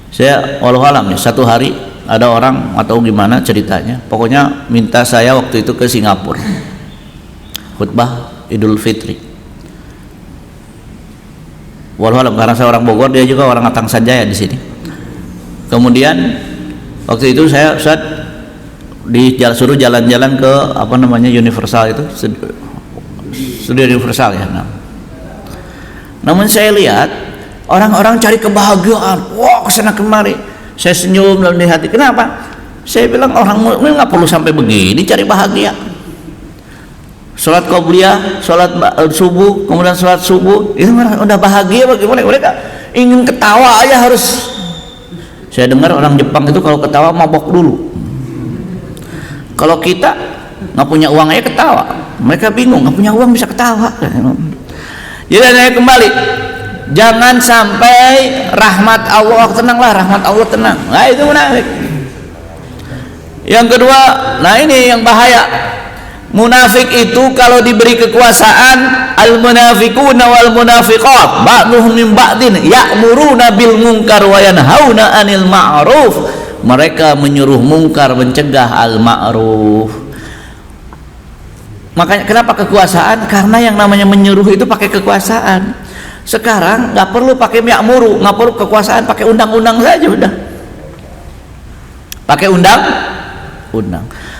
Saya walau alam ya, satu hari ada orang atau gimana ceritanya, pokoknya minta saya waktu itu ke Singapura khutbah Idul Fitri. Walau alam, karena saya orang Bogor, dia juga orang Atang Sanjaya di sini. Kemudian waktu itu saya suruh jalan-jalan ke apa namanya Universal itu, studio Universal ya. Namun saya lihat orang-orang cari kebahagiaan, wah kesana kemari. Saya senyum dalam hati. Kenapa? Saya bilang orang mukmin nggak perlu sampai begini cari bahagia. Sholat qobliyah, sholat subuh, kemudian sholat subuh, itu udah bahagia bagaimana? Mereka ingin ketawa aja harus. Saya dengar orang Jepang itu kalau ketawa mabok dulu. Kalau kita nggak punya uang aja ketawa, mereka bingung nggak punya uang bisa ketawa. Jadi saya kembali, jangan sampai rahmat Allah, tenanglah rahmat Allah tenang. Nah itu munafik. Yang kedua, nah ini yang bahaya. Munafik itu kalau diberi kekuasaan, al munafiquna wal munafiqat ba'dhum min ba'din ya'muruna bil munkar wa yanhauna 'anil ma'ruf. Mereka menyuruh mungkar, mencegah al ma'ruf. Makanya kenapa kekuasaan? Karena yang namanya menyuruh itu pakai kekuasaan. Sekarang nggak perlu pakai ya'muru, nggak perlu kekuasaan, pakai undang-undang saja udah. Pakai undang.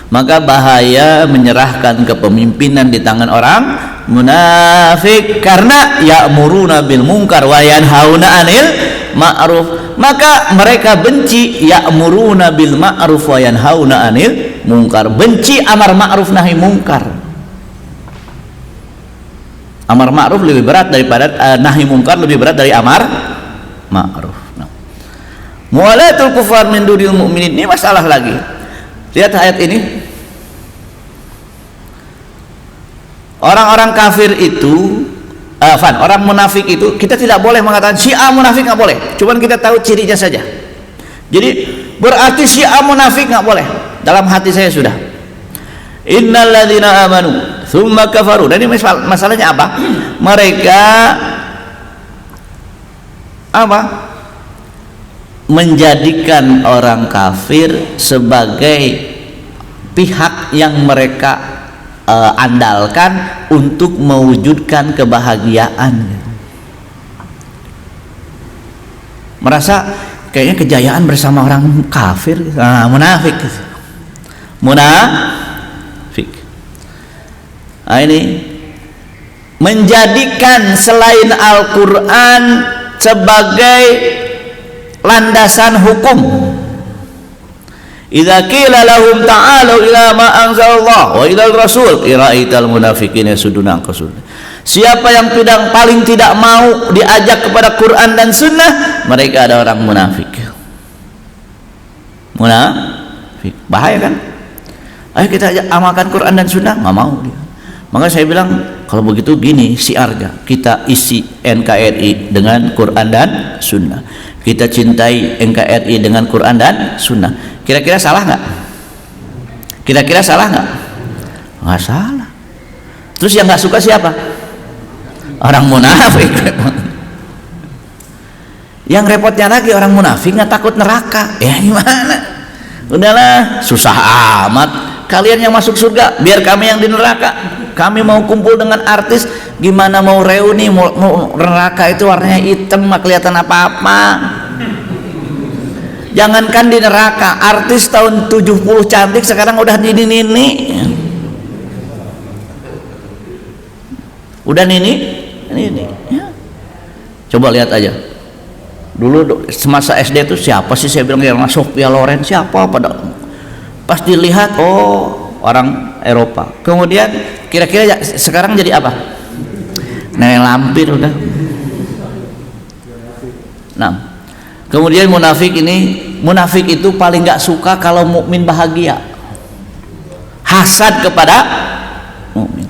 Maka bahaya menyerahkan kepemimpinan di tangan orang munafik, karena ya'muruna bil munkar wa yanhauna 'anil ma'ruf. Maka mereka benci ya'muruna bil ma'ruf wa yanhauna 'anil munkar, benci amar ma'ruf nahi munkar. Amar ma'ruf lebih berat daripada nahi munkar, lebih berat dari amar ma'ruf. Nah, muwalatul kufar min dunil mu'minin, ini masalah lagi. Lihat ayat ini. Orang-orang kafir itu, orang munafik itu, kita tidak boleh mengatakan Syiah munafik, nggak boleh. Cuman kita tahu cirinya saja. Jadi berarti Syiah munafik nggak boleh. Dalam hati saya sudah. Innal ladzina amanu tsumma kafaru. Dan ini masalahnya apa? Mereka apa? Menjadikan orang kafir sebagai pihak yang mereka andalkan untuk mewujudkan kebahagiaan. Merasa kayaknya kejayaan bersama orang kafir, munafik. Munafik. Nah, ini menjadikan selain Al-Quran sebagai landasan hukum. Idza qila lahum ta'alu ila ma anzalallah wa ilal rasul iraital munafiqina yasudduna anqasul. Siapa yang paling tidak mau diajak kepada Quran dan Sunnah, mereka ada orang munafik. Munafik bahaya kan? Ayo kita amalkan Quran dan Sunnah, nggak mau dia. Maka saya bilang kalau begitu gini siarnya, kita isi NKRI dengan Quran dan Sunnah. Kita cintai NKRI dengan Quran dan Sunnah. Kira-kira salah nggak? Kira-kira salah nggak? Nggak salah. Terus yang nggak suka siapa? Orang munafik. Yang repotnya lagi orang munafik nggak takut neraka. Ya gimana? Udahlah, susah amat. Kalian yang masuk surga, biar kami yang di neraka. Kami mau kumpul dengan artis, gimana mau reuni, mau neraka itu warnanya hitam, nggak kelihatan apa-apa. Jangankan di neraka, artis tahun 70 cantik sekarang udah nini. Udah nini ya. Coba lihat aja. Dulu semasa SD itu siapa sih saya bilang yang Sophia Loren, siapa pada pas dilihat oh orang Eropa. Kemudian kira-kira sekarang jadi apa? Nenek lampir udah. Nah, kemudian munafik itu paling nggak suka kalau mukmin bahagia, hasad kepada mukmin.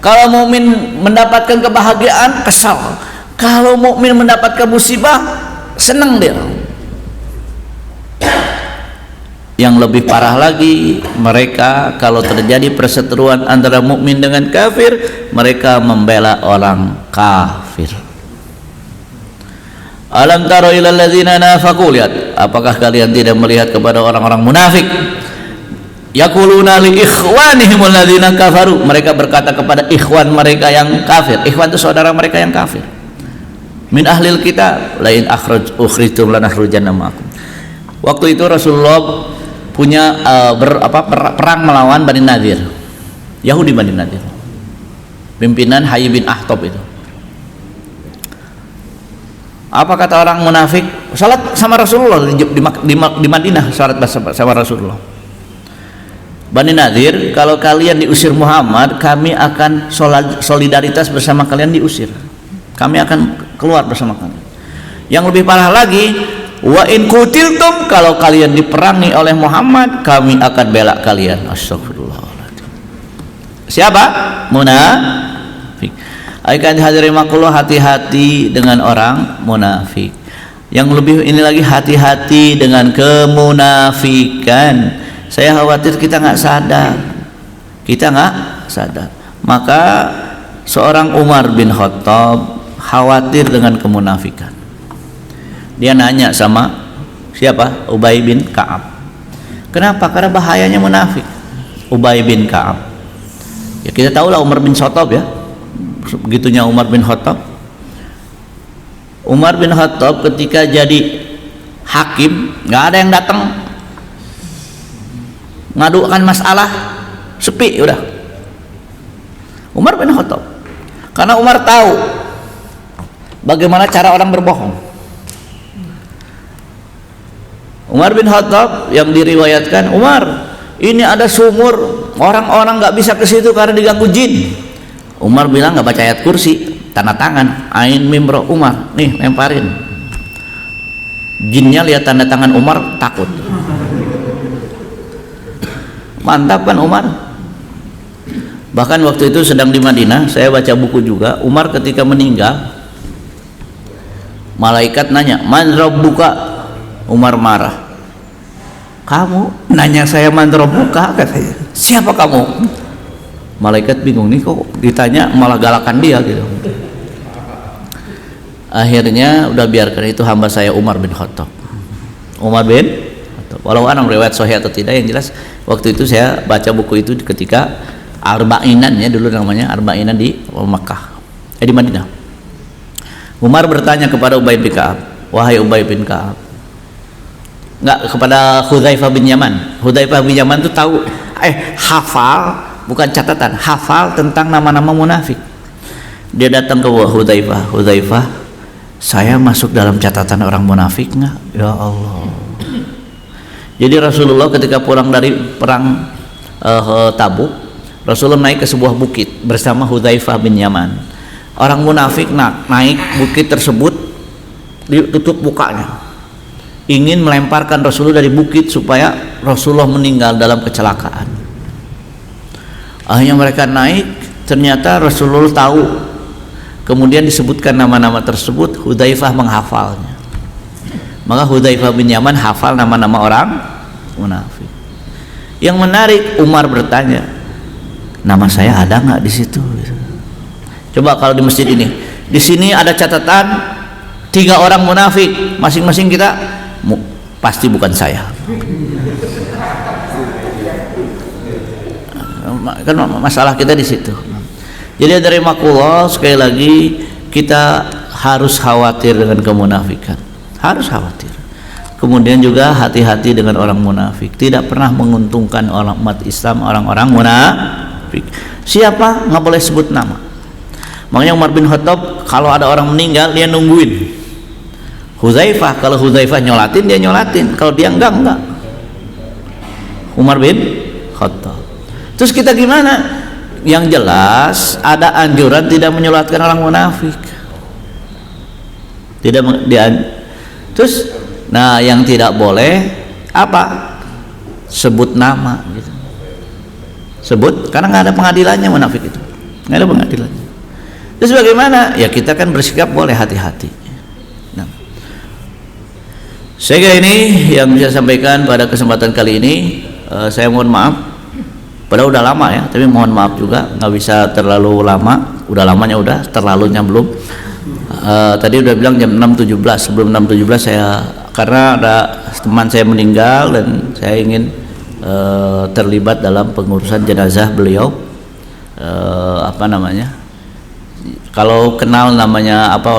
Kalau mukmin mendapatkan kebahagiaan kesal, kalau mukmin mendapatkan musibah senang dia. Yang lebih parah lagi, mereka kalau terjadi perseteruan antara mukmin dengan kafir, mereka membela orang kafir. Alam taro ilal ladzina nafaqu, lihat, apakah kalian tidak melihat kepada orang-orang munafik? Yaquluna li ikhwanihim alladzina kafaru, mereka berkata kepada ikhwan mereka yang kafir. Ikhwan itu saudara mereka yang kafir. Min ahlil kitab la in ukhrijtum lanakhrujanna ma'akum. Waktu itu Rasulullah punya perang melawan Bani Nadir, Yahudi Bani Nadir, pimpinan Hayy bin Akhtab itu. Apa kata orang munafik? Salat sama Rasulullah di Madinah, salat sama Rasulullah. Bani Nadir, kalau kalian diusir Muhammad, kami akan solidaritas bersama kalian diusir. Kami akan keluar bersama kalian. Yang lebih parah lagi, wa in qutiltum, kalau kalian diperangi oleh Muhammad kami akan bela kalian. Astagfirullahaladzim. Siapa? Munafik. Akan hadirin makullah, hati-hati dengan orang munafik. Yang lebih ini lagi, hati-hati dengan kemunafikan. Saya khawatir kita nggak sadar. Maka seorang Umar bin Khattab khawatir dengan kemunafikan. Dia nanya sama siapa? Ubay bin Ka'ab. Kenapa? Karena bahayanya munafik. Ubay bin Ka'ab. Ya kita tahu lah Umar bin Khattab ya. Begitunya Umar bin Khattab. Umar bin Khattab ketika jadi hakim, nggak ada yang datang ngadukan masalah, sepi udah. Umar bin Khattab, karena Umar tahu bagaimana cara orang berbohong. Umar bin Khattab yang diriwayatkan, Umar, ini ada sumur, orang-orang nggak bisa ke situ karena diganggu jin. Umar bilang nggak baca ayat kursi, tanda tangan, ain mimro Umar, nih lemparin. Jinnya lihat tanda tangan Umar takut. Mantap kan Umar. Bahkan waktu itu sedang di Madinah, saya baca buku juga, Umar ketika meninggal, malaikat nanya, man rabbuka? Umar marah. Kamu nanya saya man rabbuka, katanya. Siapa kamu? Malaikat bingung nih, kok ditanya malah galakan dia gitu. Akhirnya udah biarkan, itu hamba saya Umar bin Khattab. Umar bin Khattab. Walau anam riwayat sahih atau tidak, yang jelas waktu itu saya baca buku itu ketika Arba'inan ya, dulu namanya Arba'inan di Makkah, di Madinah. Umar bertanya kepada Ubay bin Ka'ab, wahai Ubay bin Ka'ab, enggak, kepada Hudzaifah bin Yaman. Hudzaifah bin Yaman itu tahu, hafal, bukan catatan, hafal tentang nama-nama munafik. Dia datang ke Hudzaifah, Hudzaifah, saya masuk dalam catatan orang munafik enggak? Ya Allah. Jadi Rasulullah ketika pulang dari perang Tabuk, Rasulullah naik ke sebuah bukit bersama Hudzaifah bin Yaman. Orang munafik naik bukit tersebut, ditutup mukanya, ingin melemparkan Rasulullah dari bukit supaya Rasulullah meninggal dalam kecelakaan. Akhirnya mereka naik, ternyata Rasulullah tahu. Kemudian disebutkan nama-nama tersebut, Hudzaifah menghafalnya. Maka Hudzaifah bin Yaman hafal nama-nama orang munafik. Yang menarik, Umar bertanya, nama saya ada nggak di situ? Coba kalau di masjid ini, di sini ada catatan 3 orang munafik, masing-masing kita pasti bukan saya. Kan masalah kita di situ. Jadi dari makullah, sekali lagi kita harus khawatir dengan kemunafikan, harus khawatir. Kemudian juga hati-hati dengan orang munafik, tidak pernah menguntungkan orang umat Islam, orang-orang munafik. Siapa? Nggak boleh sebut nama. Makanya Umar bin Khattab kalau ada orang meninggal dia nungguin Hudzaifah, kalau Hudzaifah nyolatin dia nyolatin, kalau dia enggak. Umar bin Khattab. Terus kita gimana? Yang jelas ada anjuran tidak menyolatkan orang munafik. Terus nah yang tidak boleh apa? Sebut nama gitu. Sebut, karena nggak ada pengadilannya munafik itu. Nggak ada pengadilannya. Terus bagaimana? Ya kita kan bersikap boleh hati-hati. Nah, saya kira ini yang bisa sampaikan pada kesempatan kali ini. Saya mohon maaf, padahal udah lama ya, tapi mohon maaf juga nggak bisa terlalu lama. Udah lamanya udah, terlalunya belum. Tadi udah bilang jam 6.17, sebelum 6.17 saya, karena ada teman saya meninggal dan saya ingin terlibat dalam pengurusan jenazah beliau. Apa namanya? Kalau kenal namanya apa,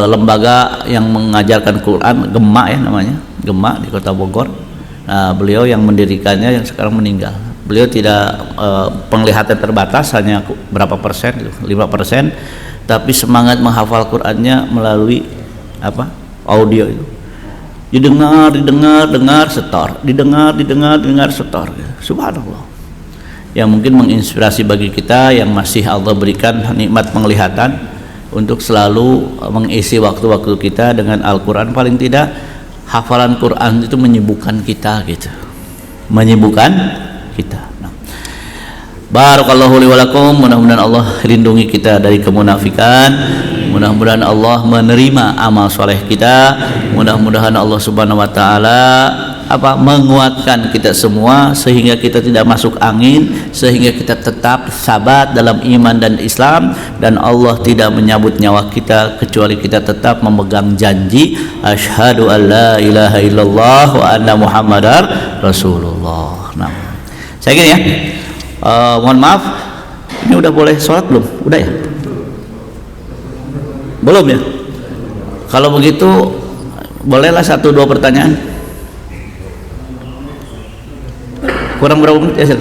lembaga yang mengajarkan Quran, Gema ya namanya, Gema di Kota Bogor. Nah, beliau yang mendirikannya yang sekarang meninggal. Beliau tidak penglihatan terbatas, hanya berapa persen, 5%, tapi semangat menghafal Qurannya melalui apa? Audio itu. Didengar, setor. Didengar, setor. Subhanallah. Yang mungkin menginspirasi bagi kita yang masih Allah berikan nikmat penglihatan untuk selalu mengisi waktu-waktu kita dengan Al-Quran. Paling tidak hafalan Quran itu menyibukkan kita gitu, menyibukkan kita. Barakallahu li wa lakum. Mudah-mudahan Allah lindungi kita dari kemunafikan. Mudah-mudahan Allah menerima amal soleh kita. Mudah-mudahan Allah Subhanahu wa taala menguatkan kita semua sehingga kita tidak masuk angin, sehingga kita tetap sabat dalam iman dan Islam, dan Allah tidak menyabut nyawa kita kecuali kita tetap memegang janji asyhadu an la ilaha illallah wa anna muhammadar rasulullah. Nah, saya gini ya. Mohon maaf, ini udah boleh sholat belum? Udah ya? Belum ya? Kalau begitu bolehlah 1-2 pertanyaan. Kurang berapa menit ya?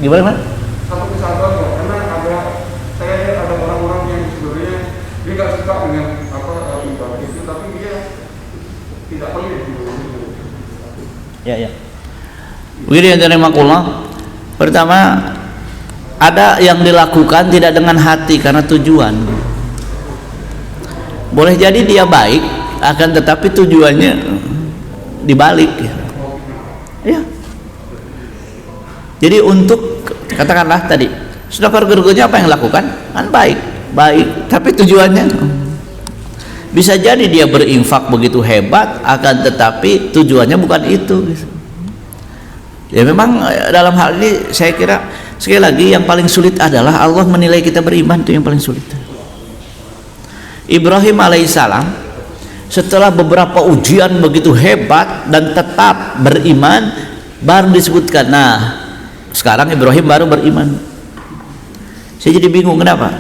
Gimana Mas?
Satu kesalahan ya, karena ada orang-orang yang sebenarnya dia nggak suka dengan ibadah itu, tapi dia tidak pelit gitu.
Ya. Begini yang terimakullah. Pertama, ada yang dilakukan tidak dengan hati karena tujuan. Boleh jadi dia baik, akan tetapi tujuannya dibalik. Ya. Jadi untuk katakanlah tadi sedekah gergonya apa yang lakukan? Kan baik, tapi tujuannya bisa jadi dia berinfak begitu hebat, akan tetapi tujuannya bukan itu. Ya memang dalam hal ini saya kira sekali lagi yang paling sulit adalah Allah menilai kita beriman, itu yang paling sulit. Ibrahim alaihissalam setelah beberapa ujian begitu hebat dan tetap beriman, baru disebutkan, nah sekarang Ibrahim baru beriman. Saya jadi bingung, kenapa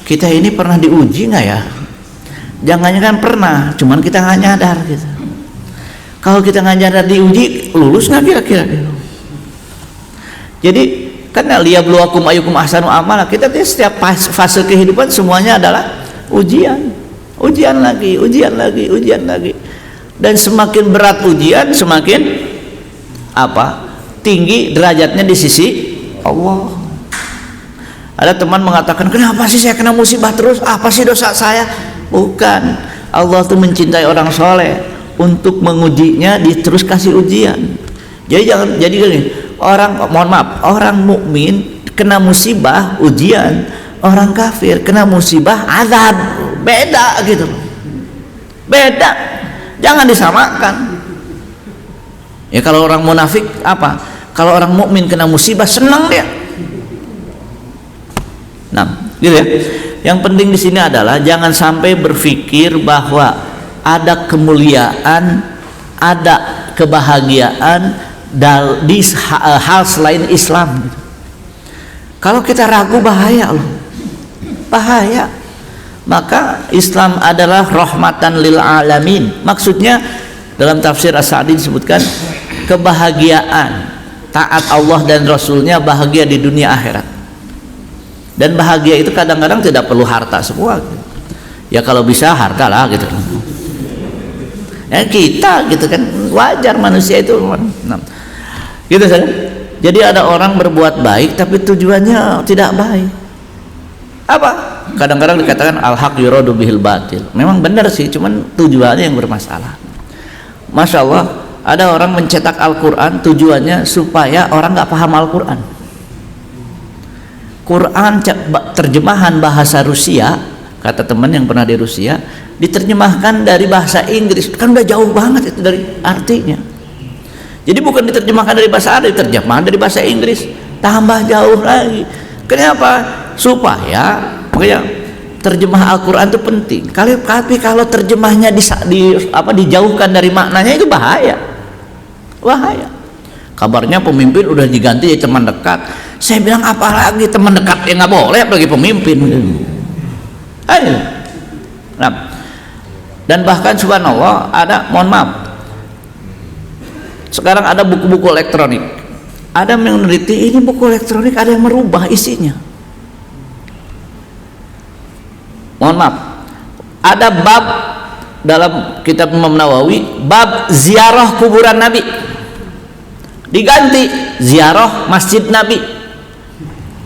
kita ini pernah diuji nggak ya? Jangan-jangan pernah, cuman kita nggak nyadar gitu. Kalau kita nggak nyadar diuji, lulus nggak kira-kira? Jadi karena liyabluwakum ayyukum ahsanu amala, kita setiap fase kehidupan semuanya adalah ujian lagi, dan semakin berat ujian semakin tinggi derajatnya di sisi Allah. Ada teman mengatakan, kenapa sih saya kena musibah terus? Apa sih dosa saya? Bukan, Allah tuh mencintai orang soleh, untuk mengujinya terus kasih ujian. Jadi gini, orang mukmin kena musibah ujian, orang kafir kena musibah azab. Beda gitu, beda, jangan disamakan. Ya kalau orang munafik kalau orang mukmin kena musibah senang dia. Nah, gitu ya. Yang penting di sini adalah jangan sampai berpikir bahwa ada kemuliaan, ada kebahagiaan di hal selain Islam. Kalau kita ragu bahaya loh, bahaya. Maka Islam adalah rahmatan lil alamin. Maksudnya dalam tafsir As-Sa'di disebutkan kebahagiaan taat Allah dan Rasulnya, bahagia di dunia akhirat. Dan bahagia itu kadang-kadang tidak perlu harta semua. Ya kalau bisa harta lah gitu. Ya kita gitu kan, wajar manusia itu. Nah, gitu saja. Jadi ada orang berbuat baik tapi tujuannya tidak baik. Apa? Kadang-kadang dikatakan al-haq yuradu bihil batil. Memang benar sih, cuman tujuannya yang bermasalah. Masya Allah, ada orang mencetak Al-Quran tujuannya supaya orang nggak paham Al-Quran. Quran terjemahan bahasa Rusia, kata teman yang pernah di Rusia, diterjemahkan dari bahasa Inggris, kan udah jauh banget itu dari artinya. Jadi bukan diterjemahkan dari bahasa Arab, diterjemahkan dari bahasa Inggris, tambah jauh lagi. Kenapa? Supaya makanya terjemah Al-Quran itu penting. Tapi kalau terjemahnya dijauhkan dari maknanya, itu bahaya. Kabarnya pemimpin udah diganti jadi teman dekat. Saya bilang apalagi teman dekat yang nggak boleh, apalagi pemimpin. Ayo. Nah, dan bahkan subhanallah mohon maaf, sekarang ada buku-buku elektronik. Ada yang meneliti ini buku elektronik ada yang merubah isinya. Mohon maaf, ada bab dalam kitab Imam Nawawi, bab ziarah kuburan Nabi, diganti ziarah masjid Nabi.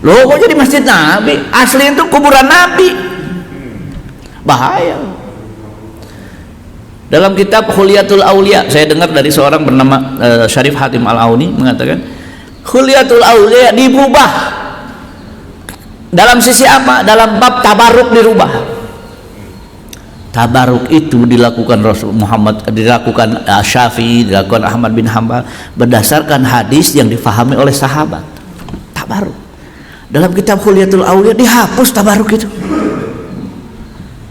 Loh, kok jadi masjid Nabi? Asli itu kuburan Nabi. Bahaya. Dalam kitab Khulyatul Aulia, saya dengar dari seorang bernama Syarif Hatim Al-Auni mengatakan Khulyatul Aulia dirubah. Dalam sisi apa? Dalam bab tabaruk dirubah. Tabaruk itu dilakukan Rasul Muhammad, dilakukan Syafi'i, dilakukan Ahmad bin Hanbal berdasarkan hadis yang difahami oleh sahabat. Tabaruk. Dalam kitab Khulyatul Aulia dihapus tabaruk itu.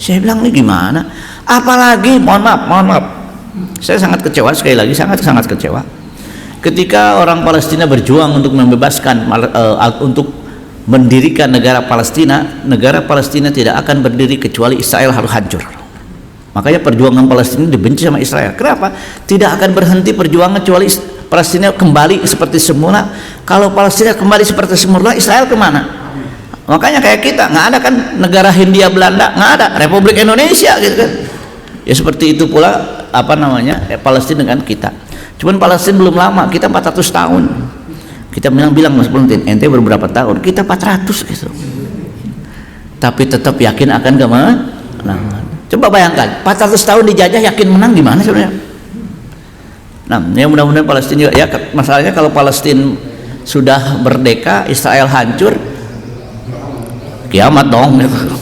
Saya bilang, ini gimana? Apalagi, mohon maaf, saya sangat kecewa, sekali lagi sangat kecewa ketika orang Palestina berjuang untuk membebaskan, untuk mendirikan negara Palestina tidak akan berdiri kecuali Israel harus hancur. Makanya perjuangan Palestina dibenci sama Israel. Kenapa? Tidak akan berhenti perjuangan kecuali Palestina kembali seperti semula. Kalau Palestina kembali seperti semula, Israel kemana? Makanya kayak kita, nggak ada kan negara Hindia Belanda, nggak ada Republik Indonesia gitu kan. Ya seperti itu pula Palestina dengan kita. Cuman Palestina belum lama, kita 400 tahun. Kita bilang Mas Puntin, ente berberapa tahun? Kita 400 gitu. Tapi tetap yakin akan kemenangan. Coba bayangkan, 400 tahun dijajah yakin menang, gimana sebenarnya? Nah, ya mudah-mudahan Palestina ya, masalahnya kalau Palestina sudah merdeka, Israel hancur, kiamat dong gitu.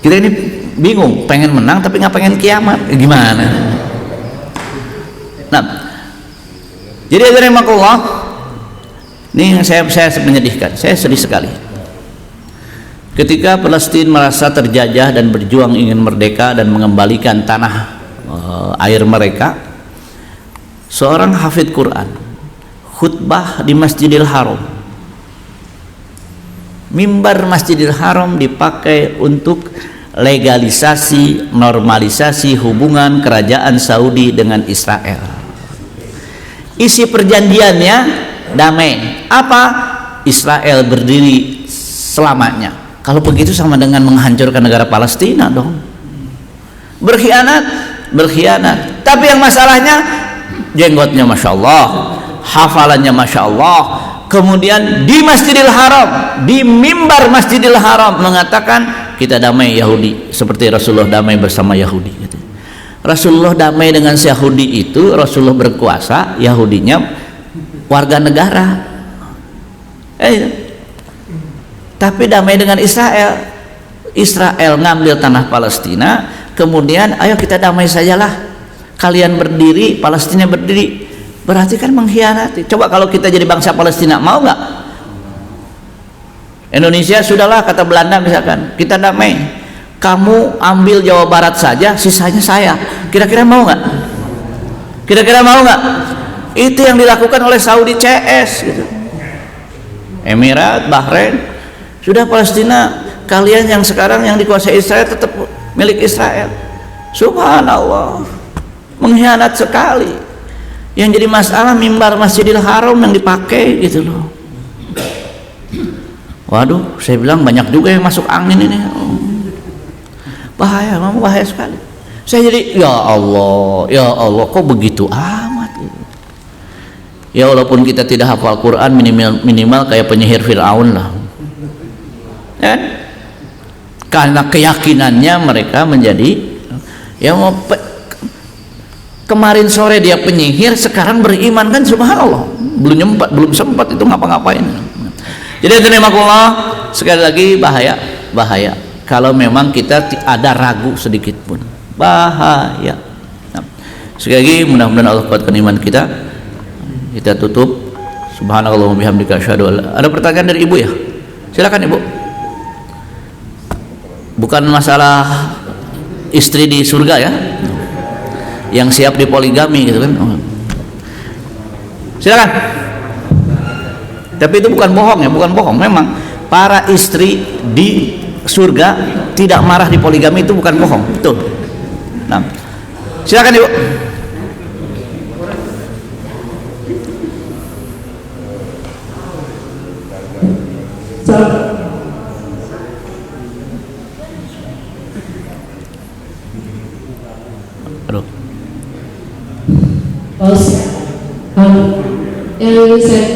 Kita ini bingung, pengen menang tapi nggak pengen kiamat, gimana? Nah, jadi azanimakullah, ini yang saya menyedihkan, saya sedih sekali ketika Palestina merasa terjajah dan berjuang ingin merdeka dan mengembalikan tanah air mereka. Seorang hafidz Quran khutbah di Masjidil Haram, mimbar Masjidil Haram dipakai untuk legalisasi, normalisasi hubungan kerajaan Saudi dengan Israel. Isi perjanjiannya damai. Apa? Israel berdiri selamanya. Kalau begitu sama dengan menghancurkan negara Palestina dong. Berkhianat. Tapi yang masalahnya jenggotnya Masya Allah, hafalannya Masya Allah. Kemudian di Masjidil Haram, di mimbar Masjidil Haram mengatakan kita damai Yahudi, seperti Rasulullah damai bersama Yahudi gitu. Rasulullah damai dengan Yahudi itu, Rasulullah berkuasa, Yahudinya warga negara. Tapi damai dengan Israel. Israel ngambil tanah Palestina, kemudian ayo kita damai sajalah. Kalian berdiri, Palestina berdiri. Berarti kan mengkhianati. Coba kalau kita jadi bangsa Palestina, mau nggak? Indonesia sudahlah, kata Belanda misalkan, kita damai. Kamu ambil Jawa Barat saja, sisanya saya. Kira-kira mau nggak? Kira-kira mau nggak? Itu yang dilakukan oleh Saudi CS gitu. Emirat, Bahrain. Sudah Palestina, kalian yang sekarang yang dikuasai Israel tetap milik Israel. Subhanallah, mengkhianat sekali. Yang jadi masalah mimbar Masjidil Haram yang dipakai gitu loh. Waduh, saya bilang banyak juga yang masuk angin ini. Bahaya, memang bahaya sekali. Saya jadi ya Allah, kok begitu amat gitu. Ya walaupun kita tidak hafal Quran, minimal kayak penyihir Fir'aun lah. Ya? Karena keyakinannya mereka menjadi yang kemarin sore dia penyihir, sekarang beriman kan, subhanallah. Belum sempat itu ngapa-ngapain. Jadi terimakullah, sekali lagi bahaya kalau memang kita ada ragu sedikit pun, bahaya. Nah, sekali lagi mudah-mudahan Allah kuatkan iman kita. Kita tutup. Subhanallah wa bihamdika asyhadu an la. Ada pertanyaan dari ibu ya? Silakan ibu. Bukan masalah istri di surga ya, yang siap dipoligami gitu kan. Silakan. Tapi itu bukan bohong ya, bukan bohong. Memang para istri di surga tidak marah di poligami, itu bukan bohong, betul. Nah, silakan ibu. Aduh.
Yang saya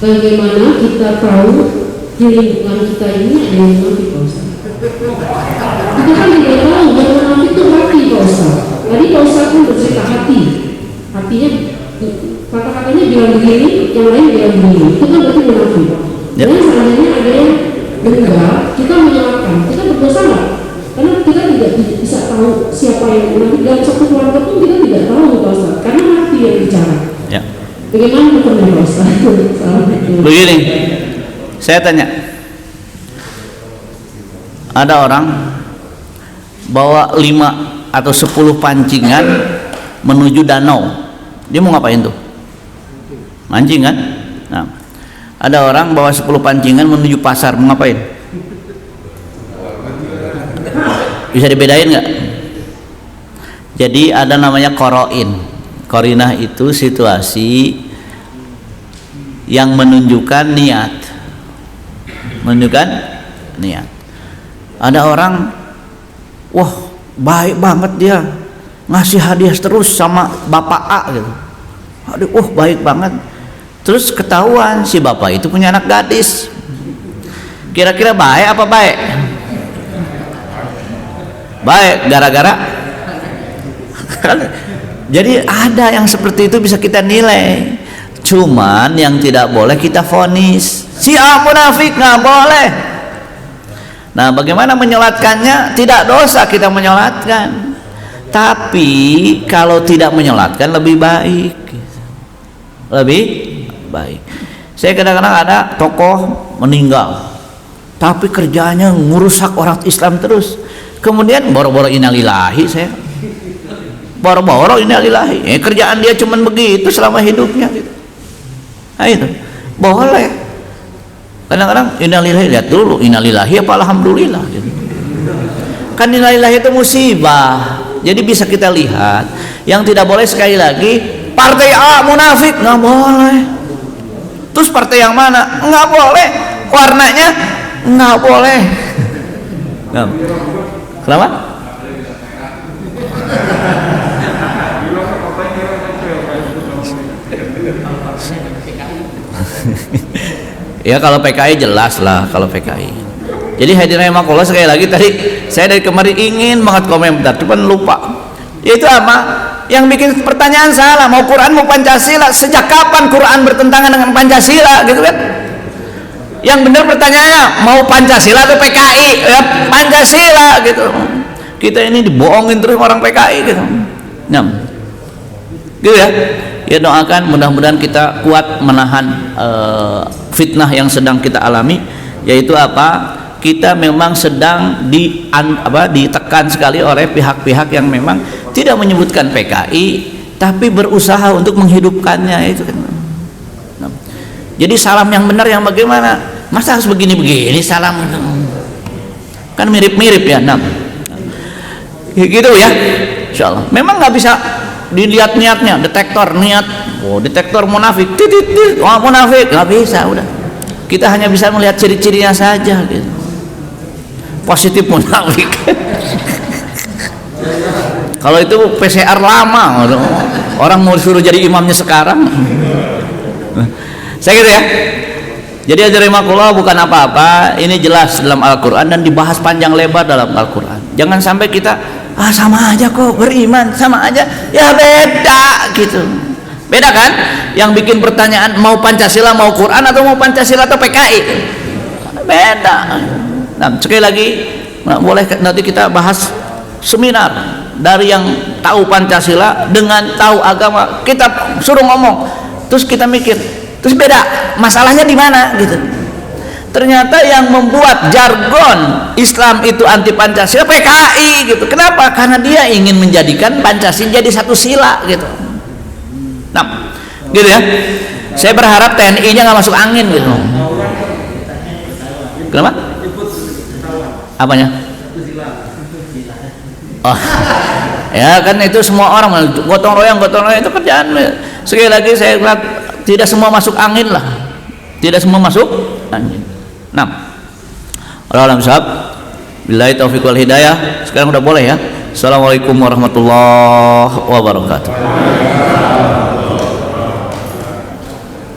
bagaimana kita tahu di lingkungan kita ini ada yang munafik, Pak Ustaz? Kita kan tidak tahu yang munafik itu hati, Pak Ustaz. Tadi Pak Ustaz pun bercerita hati, hatinya kata-katanya bilang begini, yang lain bilang begini, itu kan berarti munafik.
Ya.
Dan seandainya ada yang dengar, kita menyalahkan, kita berdosa nggak? Karena kita tidak bisa tahu siapa yang munafik, dalam satu keluarga pun kita tidak tahu, Pak Ustaz, karena hati yang bicara.
Ya.
Bagaimana hukumnya, Pak Ustaz?
Begini, saya tanya, ada orang bawa 5 atau 10 pancingan menuju danau, dia mau ngapain tuh? Mancing kan? Nah, ada orang bawa 10 pancingan menuju pasar, mau ngapain? Bisa dibedain nggak? Jadi ada namanya qoroin. Qarinah itu situasi yang menunjukkan niat, ada orang, wah baik banget dia, ngasih hadiah terus sama bapak A gitu, aduh, wah baik banget. Terus ketahuan si bapak itu punya anak gadis, kira-kira baik apa baik? Baik, gara-gara jadi ada yang seperti itu bisa kita nilai. Cuman yang tidak boleh kita vonis, si A munafik, nggak boleh. Nah, bagaimana menyolatkannya? Tidak dosa kita menyolatkan, tapi kalau tidak menyolatkan lebih baik, lebih baik. Saya kadang-kadang ada tokoh meninggal, tapi kerjanya ngurusak orang Islam terus. Kemudian boro-boro innalillahi, saya boro-boro innalillahi, kerjaan dia cuman begitu selama hidupnya gitu. Nah itu boleh. Kadang-kadang innalillahi, lihat dulu innalillahi apa alhamdulillah gitu. Kan innalillahi itu musibah, jadi bisa kita lihat. Yang tidak boleh sekali lagi, partai A munafik, nggak boleh. Terus partai yang mana? Nggak boleh. Warnanya nggak boleh. Nah. Kenapa? Ya kalau PKI jelas lah, kalau PKI. Jadi hadirin rahimakumullah, sekali lagi tadi saya dari kemarin ingin banget komentar, cuman lupa. Yaitu apa? Yang bikin pertanyaan salah, mau Quran mau Pancasila. Sejak kapan Quran bertentangan dengan Pancasila gitu kan? Yang benar pertanyaannya mau Pancasila atau PKI? Ya, Pancasila gitu. Kita ini dibohongin terus orang PKI gitu. Nah, gitu ya. Ya doakan mudah-mudahan kita kuat menahan fitnah yang sedang kita alami, yaitu apa? Kita memang sedang ditekan sekali oleh pihak-pihak yang memang tidak menyebutkan PKI tapi berusaha untuk menghidupkannya itu kan. Nah, jadi salam yang benar yang bagaimana? Masa harus begini-begini salam? Kan mirip-mirip ya. Nah, gitu ya. Insyaallah. Memang nggak bisa dilihat niatnya, detektor niat, detektor munafik, titit, munafik, nggak bisa, udah. Kita hanya bisa melihat ciri-cirinya saja, gitu. Positif munafik. Kalau itu PCR lama, orang mau suruh jadi imamnya sekarang. Saya gitu ya. Jadi ajaran makulah bukan apa-apa, ini jelas dalam Al-Quran dan dibahas panjang lebar dalam Al-Quran. Jangan sampai kita sama aja kok beriman, sama aja, ya beda gitu. Beda kan? Yang bikin pertanyaan mau Pancasila mau Quran atau mau Pancasila atau PKI, beda. Nah sekali lagi boleh nanti kita bahas seminar dari yang tahu Pancasila dengan tahu agama, kita suruh ngomong terus kita mikir, terus beda masalahnya di mana gitu. Ternyata yang membuat jargon Islam itu anti Pancasila PKI gitu. Kenapa? Karena dia ingin menjadikan Pancasila jadi satu sila gitu. Nah, gitu ya. Saya berharap TNI-nya nggak masuk angin gitu. Kenapa? Apanya? Oh, ya kan itu semua orang gotong royong itu kerjaan. Sekali lagi saya bilang tidak semua masuk angin lah, tidak semua masuk angin. Nah, Allah alam sahab, billahi taufiq wal hidayah. Sekarang udah boleh ya. Assalamualaikum warahmatullahi wabarakatuh.